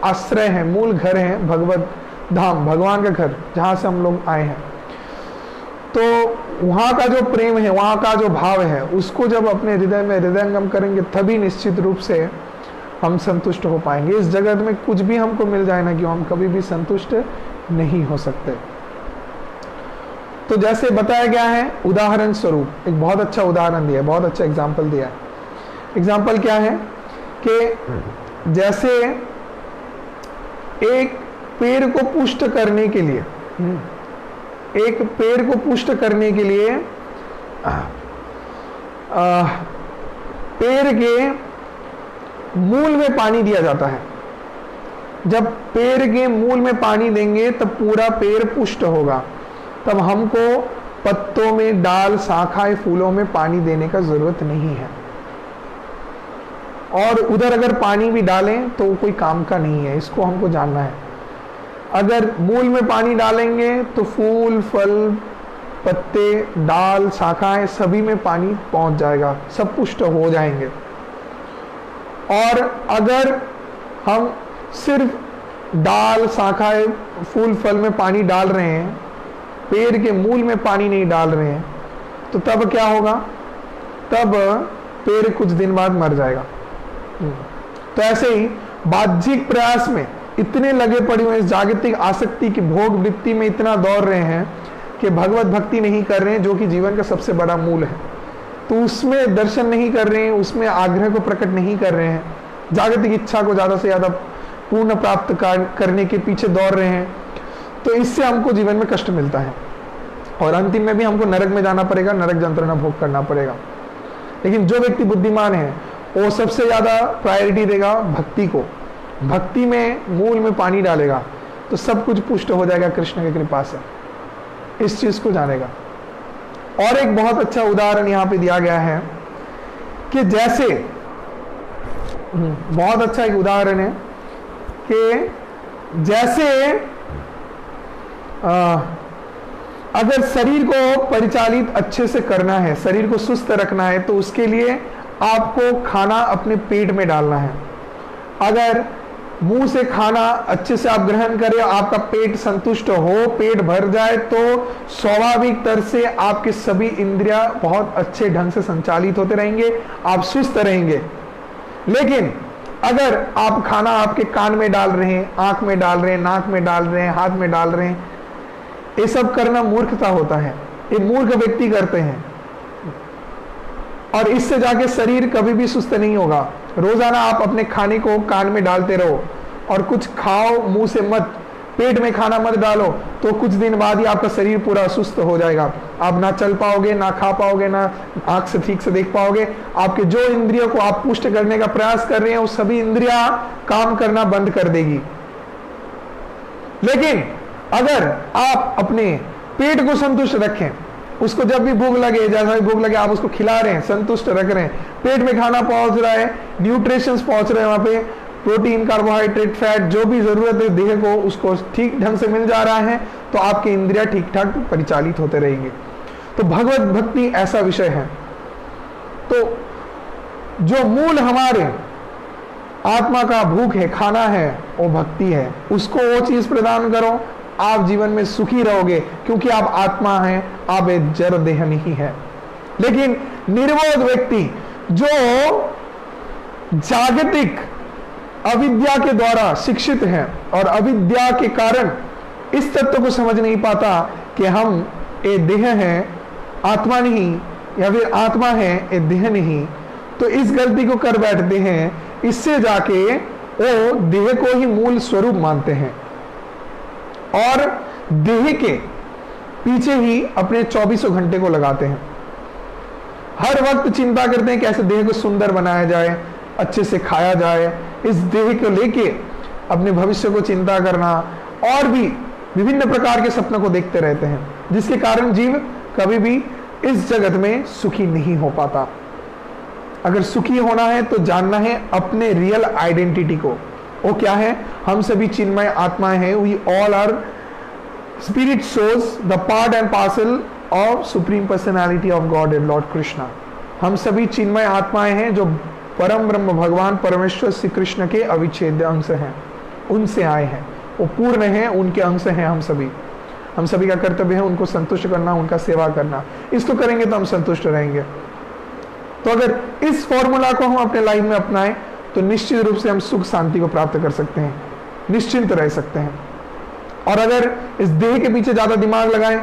आश्रय है, मूल घर है भगवत धाम, भगवान का घर जहाँ से हम लोग आए हैं। तो वहाँ का जो प्रेम है, वहाँ का जो भाव है, उसको जब अपने हृदय में हृदयंगम करेंगे तभी निश्चित रूप से हम संतुष्ट हो पाएंगे। इस जगत में कुछ भी हमको मिल जाए ना क्यों, हम कभी भी संतुष्ट नहीं हो सकते। तो जैसे बताया गया है उदाहरण स्वरूप, एक बहुत अच्छा उदाहरण दिया, बहुत अच्छा एग्जाम्पल दिया। एग्जाम्पल क्या है कि जैसे एक पेड़ को पुष्ट करने के लिए, एक पेड़ को पुष्ट करने के लिए पेड़ के मूल में पानी दिया जाता है। जब पेड़ के मूल में पानी देंगे तब पूरा पेड़ पुष्ट होगा। तब हमको पत्तों में, डाल, शाखाएं, फूलों में पानी देने का जरूरत नहीं है। और उधर अगर पानी भी डालें तो कोई काम का नहीं है, इसको हमको जानना है। अगर मूल में पानी डालेंगे तो फूल, फल, पत्ते, डाल, शाखाएं सभी में पानी पहुंच जाएगा, सब पुष्ट हो जाएंगे। और अगर हम सिर्फ डाल, शाखाएं, फूल, फल में पानी डाल रहे हैं, पेड़ के मूल में पानी नहीं डाल रहे हैं, तो तब क्या होगा? तब पेड़ कुछ दिन बाद मर जाएगा। तो ऐसे ही बाह्यिक प्रयास में इतने लगे पड़े हुए, इस जागतिक आसक्ति की भोग वृत्ति में इतना दौड़ रहे हैं कि भगवत भक्ति नहीं कर रहे हैं, जो कि जीवन का सबसे बड़ा मूल है। तो उसमें दर्शन नहीं कर रहे हैं, उसमें आग्रह को प्रकट नहीं कर रहे हैं, जागतिक इच्छा को ज्यादा से ज्यादा पूर्ण प्राप्त करने के पीछे दौड़ रहे हैं। तो इससे हमको जीवन में कष्ट मिलता है और अंतिम में भी हमको नरक में जाना पड़ेगा, नरक यंत्रणा भोग करना पड़ेगा। लेकिन जो व्यक्ति बुद्धिमान है वो सबसे ज्यादा प्रायोरिटी देगा भक्ति को, भक्ति में मूल में पानी डालेगा तो सब कुछ पुष्ट हो जाएगा कृष्ण की कृपा से। इस चीज को जानेगा। और एक बहुत अच्छा उदाहरण यहां पे दिया गया है कि जैसे बहुत अच्छा एक उदाहरण है कि जैसे अगर शरीर को परिचालित अच्छे से करना है, शरीर को सुस्त रखना है, तो उसके लिए आपको खाना अपने पेट में डालना है। अगर मुंह से खाना अच्छे से आप ग्रहण करें, आपका पेट संतुष्ट हो, पेट भर जाए, तो स्वाभाविक तरह से आपके सभी इंद्रियां बहुत अच्छे ढंग से संचालित होते रहेंगे, आप सुस्त रहेंगे। लेकिन अगर आप खाना आपके कान में डाल रहे हैं, आंख में डाल रहे हैं, नाक में डाल रहे हैं, हाथ में डाल रहे हैं, ये सब करना मूर्खता होता है, ये मूर्ख व्यक्ति करते हैं। और इससे जाके शरीर कभी भी सुस्त नहीं होगा। रोजाना आप अपने खाने को कान में डालते रहो और कुछ खाओ, मुंह से मत, पेट में खाना मत डालो, तो कुछ दिन बाद ही आपका शरीर पूरा सुस्त हो जाएगा। आप ना चल पाओगे, ना खा पाओगे, ना आंख से ठीक से देख पाओगे। आपके जो इंद्रियों को आप पुष्ट करने का प्रयास कर रहे हैं, वो सभी इंद्रियां काम करना बंद कर देगी। लेकिन अगर आप अपने पेट को संतुष्ट रखें, उसको जब भी भूख लगे, जैसा भी भूख लगे आप उसको खिला रहे हैं, संतुष्ट रख रहे हैं, पेट में खाना पहुंच रहा है, न्यूट्रिशंस पहुंच रहे हैं, वहां पे प्रोटीन, कार्बोहाइड्रेट, फैट, जो भी जरूरत है देह को, उसको ठीक ढंग से मिल जा रहा है, तो आपकी इंद्रियां ठीक ठाक परिचालित होते रहेंगे। तो भगवत भक्ति ऐसा विषय है। तो जो मूल हमारे आत्मा का भूख है, खाना है, वो भक्ति है। उसको वो चीज प्रदान करो, आप जीवन में सुखी रहोगे, क्योंकि आप आत्मा हैं, आप एक जड़ देह नहीं है। लेकिन निर्बोध व्यक्ति जो जागतिक अविद्या के द्वारा शिक्षित है और अविद्या के कारण इस तत्व को समझ नहीं पाता कि हम ये देह है, आत्मा नहीं, या फिर आत्मा है ये देह नहीं, तो इस गलती को कर बैठते हैं। इससे जाके वो देह को ही मूल स्वरूप मानते हैं और देह के पीछे ही अपने 24 घंटे को लगाते हैं। हर वक्त चिंता करते हैं कैसे देह को सुंदर बनाया जाए, अच्छे से खाया जाए, इस देह को लेके अपने भविष्य को चिंता करना और भी विभिन्न प्रकार के सपनों को देखते रहते हैं, जिसके कारण जीव कभी भी इस जगत में सुखी नहीं हो पाता। अगर सुखी होना है तो जानना है अपने रियल आइडेंटिटी को। वो क्या है? हम सभी चिन्मय आत्माएं हैं। We all are spirit souls, the part and parcel of supreme personality of God and Lord Krishna. हम सभी चिन्मय आत्माएं हैं जो परम ब्रह्म भगवान परमेश्वर श्री कृष्ण के अविच्छेद्य अंश हैं, उनसे आए हैं, वो पूर्ण हैं, उनके अंश हैं हम सभी। हम सभी का कर्तव्य है उनको संतुष्ट करना, उनका सेवा करना। इसको करेंगे तो हम संतुष्ट रहेंगे। तो अगर इस फॉर्मूला को हम अपने लाइफ में अपनाएं तो निश्चित रूप से हम सुख शांति को प्राप्त कर सकते हैं, निश्चिंत रह सकते हैं। और अगर इस देह के पीछे ज्यादा दिमाग लगाएं,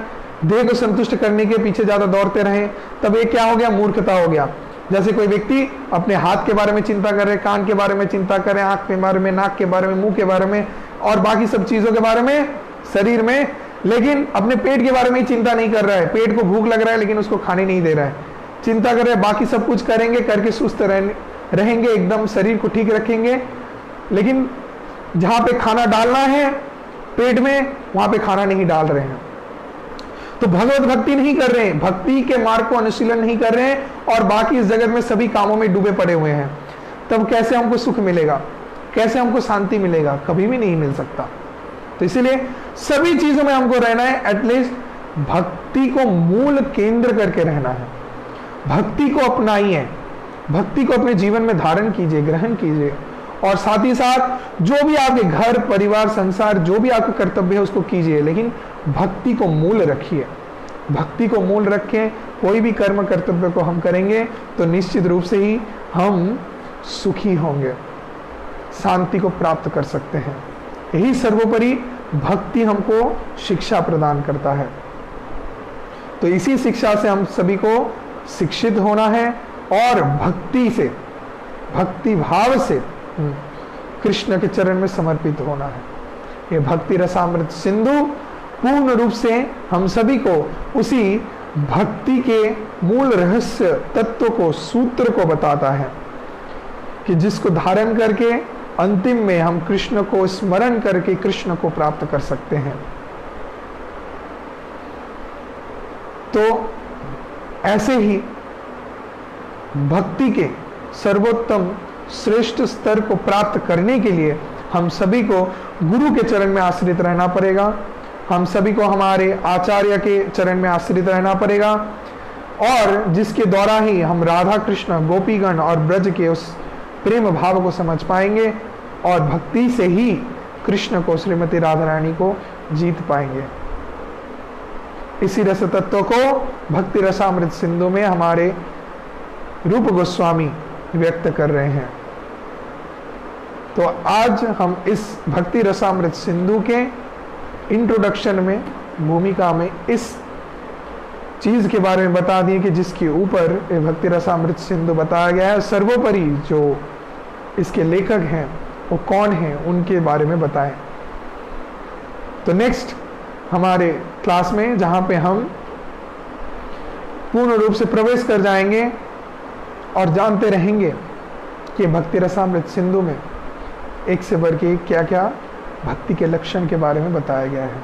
देह को संतुष्ट करने के पीछे ज्यादा दौड़ते रहें, तब ये क्या हो गया? मूर्खता हो गया। जैसे कोई व्यक्ति अपने हाथ के बारे में चिंता कर रहे, कान के बारे में चिंता करे, आंख के बारे में, नाक के बारे में, मुंह के बारे में और बाकी सब चीजों के बारे में शरीर में, लेकिन अपने पेट के बारे में ही चिंता नहीं कर रहा है। पेट को भूख लग रहा है लेकिन उसको खाने नहीं दे रहा है। चिंता कर रहे हैं, बाकी सब कुछ करेंगे, करके सुस्त रहेंगे, एकदम शरीर को ठीक रखेंगे, लेकिन जहां पे खाना डालना है पेट में, वहां पे खाना नहीं डाल रहे हैं। तो भगवत भक्ति नहीं कर रहे हैं, भक्ति के मार्ग को अनुशीलन नहीं कर रहे हैं और बाकी इस जगत में सभी कामों में डूबे पड़े हुए हैं। तब कैसे हमको सुख मिलेगा? कैसे हमको शांति मिलेगा? कभी भी नहीं मिल सकता। तो इसीलिए सभी चीजों में हमको रहना है, एटलीस्ट भक्ति को मूल केंद्र करके रहना है। भक्ति को अपनाइए, भक्ति को अपने जीवन में धारण कीजिए, ग्रहण कीजिए, और साथ ही साथ जो भी आपके घर परिवार संसार जो भी आपका कर्तव्य है उसको कीजिए, लेकिन भक्ति को मूल रखिए। भक्ति को मूल रखें, कोई भी कर्म कर्तव्य को हम करेंगे तो निश्चित रूप से ही हम सुखी होंगे, शांति को प्राप्त कर सकते हैं। यही सर्वोपरि भक्ति हमको शिक्षा प्रदान करता है। तो इसी शिक्षा से हम सभी को शिक्षित होना है और भक्ति से, भक्ति भाव से कृष्ण के चरण में समर्पित होना है। ये भक्ति रसामृत सिंधु पूर्ण रूप से हम सभी को उसी भक्ति के मूल रहस्य तत्व को, सूत्र को बताता है कि जिसको धारण करके अंतिम में हम कृष्ण को स्मरण करके कृष्ण को प्राप्त कर सकते हैं। तो ऐसे ही भक्ति के सर्वोत्तम श्रेष्ठ स्तर को प्राप्त करने के लिए हम सभी को गुरु के चरण में आश्रित रहना पड़ेगा। हम सभी को हमारे आचार्य के चरण में आश्रित रहना पड़ेगा, और जिसके द्वारा ही हम राधा कृष्ण गोपीगण और ब्रज के उस प्रेम भाव को समझ पाएंगे और भक्ति से ही कृष्ण को, श्रीमती राधा रानी को जीत पाएंगे। इसी रस तत्व को भक्ति रसामृत सिंधु में हमारे रूप गोस्वामी व्यक्त कर रहे हैं। तो आज हम इस भक्ति रसामृत सिंधु के इंट्रोडक्शन में, भूमिका में इस चीज के बारे में बता दिए कि जिसके ऊपर ये भक्ति रसामृत सिंधु बताया गया है। सर्वोपरि जो इसके लेखक हैं वो कौन हैं, उनके बारे में बताएं। तो नेक्स्ट हमारे क्लास में, जहां पे हम पूर्ण रूप से प्रवेश कर जाएंगे और जानते रहेंगे कि भक्ति रसामृत सिंधु में एक से बढ़ के क्या क्या भक्ति के लक्षण के बारे में बताया गया है।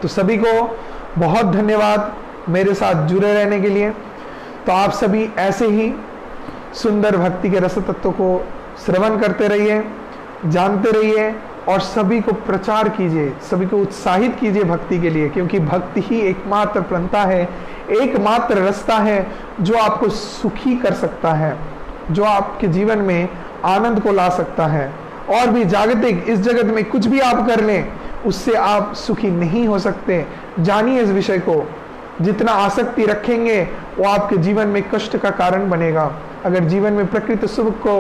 तो सभी को बहुत धन्यवाद मेरे साथ जुड़े रहने के लिए। तो आप सभी ऐसे ही सुंदर भक्ति के रस तत्व को श्रवण करते रहिए, जानते रहिए और सभी को प्रचार कीजिए, सभी को उत्साहित कीजिए भक्ति के लिए, क्योंकि भक्ति ही एकमात्र प्रंथा है, एकमात्र रास्ता है जो आपको सुखी कर सकता है, जो आपके जीवन में आनंद को ला सकता है। और भी जागतिक इस जगत में कुछ भी आप कर लें उससे आप सुखी नहीं हो सकते। जानिए इस विषय को, जितना आसक्ति रखेंगे वो आपके जीवन में कष्ट का कारण बनेगा। अगर जीवन में प्रकृति सुख को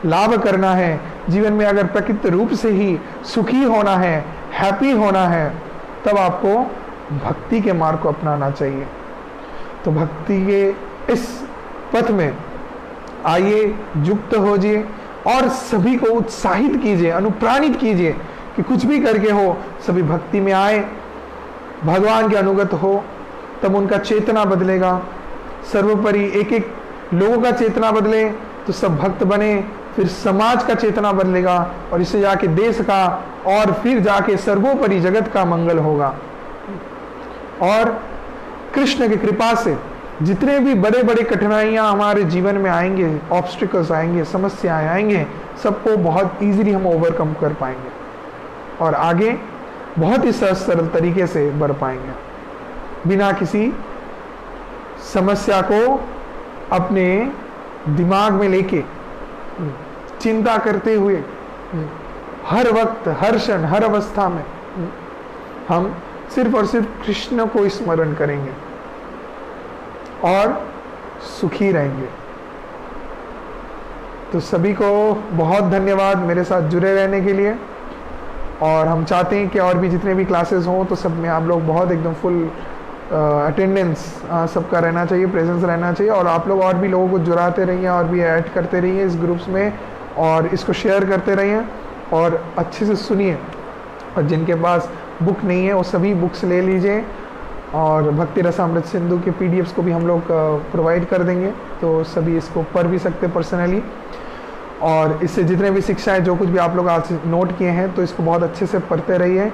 लाभ करना है, जीवन में अगर प्रकृति रूप से ही सुखी होना है, हैप्पी होना है, तब आपको भक्ति के मार्ग को अपनाना चाहिए। तो भक्ति के इस पथ में आइए, युक्त हो जाइए और सभी को उत्साहित कीजिए, अनुप्राणित कीजिए कि कुछ भी करके हो सभी भक्ति में आए, भगवान के अनुगत हो, तब उनका चेतना बदलेगा। सर्वोपरि एक एक लोगों का चेतना बदले तो सब भक्त बने, फिर समाज का चेतना बदलेगा और इससे जाके देश का और फिर जाके सर्वोपरि जगत का मंगल होगा। और कृष्ण की कृपा से जितने भी बड़े बड़े कठिनाइयां हमारे जीवन में आएंगे, ऑब्स्टिकल्स आएंगे, समस्याएं आएंगे, सबको बहुत इजीली हम ओवरकम कर पाएंगे और आगे बहुत ही सहज सरल तरीके से बढ़ पाएंगे, बिना किसी समस्या को अपने दिमाग में लेके चिंता करते हुए हर वक्त, हर क्षण, हर अवस्था में हम सिर्फ और सिर्फ कृष्ण को स्मरण करेंगे और सुखी रहेंगे। तो सभी को बहुत धन्यवाद मेरे साथ जुड़े रहने के लिए, और हम चाहते हैं कि और भी जितने भी क्लासेस हों तो सब में आप लोग बहुत एकदम फुल अटेंडेंस सबका रहना चाहिए, प्रेजेंस रहना चाहिए, और आप लोग और भी लोगों को जुड़ाते रहिए और भी ऐड करते रहिए इस ग्रुप्स में और इसको शेयर करते रहिए और अच्छे से सुनिए। और जिनके पास बुक नहीं है वो सभी बुक्स ले लीजिए, और भक्ति रसामृत सिंधु के पीडीएफ्स को भी हम लोग प्रोवाइड कर देंगे, तो सभी इसको पढ़ भी सकते पर्सनली। और इससे जितने भी शिक्षाएं जो कुछ भी आप लोग आज नोट किए हैं तो इसको बहुत अच्छे से पढ़ते रहिए,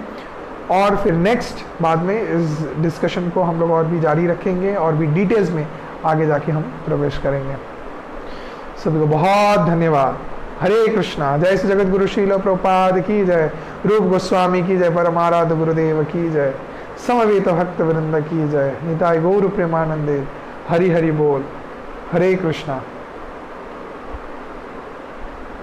और फिर नेक्स्ट बाद में इस डिस्कशन को हम लोग और भी जारी रखेंगे और भी डिटेल्स में आगे जाके हम प्रवेश करेंगे। सभी को बहुत धन्यवाद। हरे कृष्णा। जय श्री जगत गुरु श्रील प्रभुपाद की जय, रूप गोस्वामी की जय, परमाराध्य गुरुदेव की जय, समवेत भक्त वृंद की जय, निताय गौर प्रेमानंदे। हरि हरि बोल। हरे कृष्णा।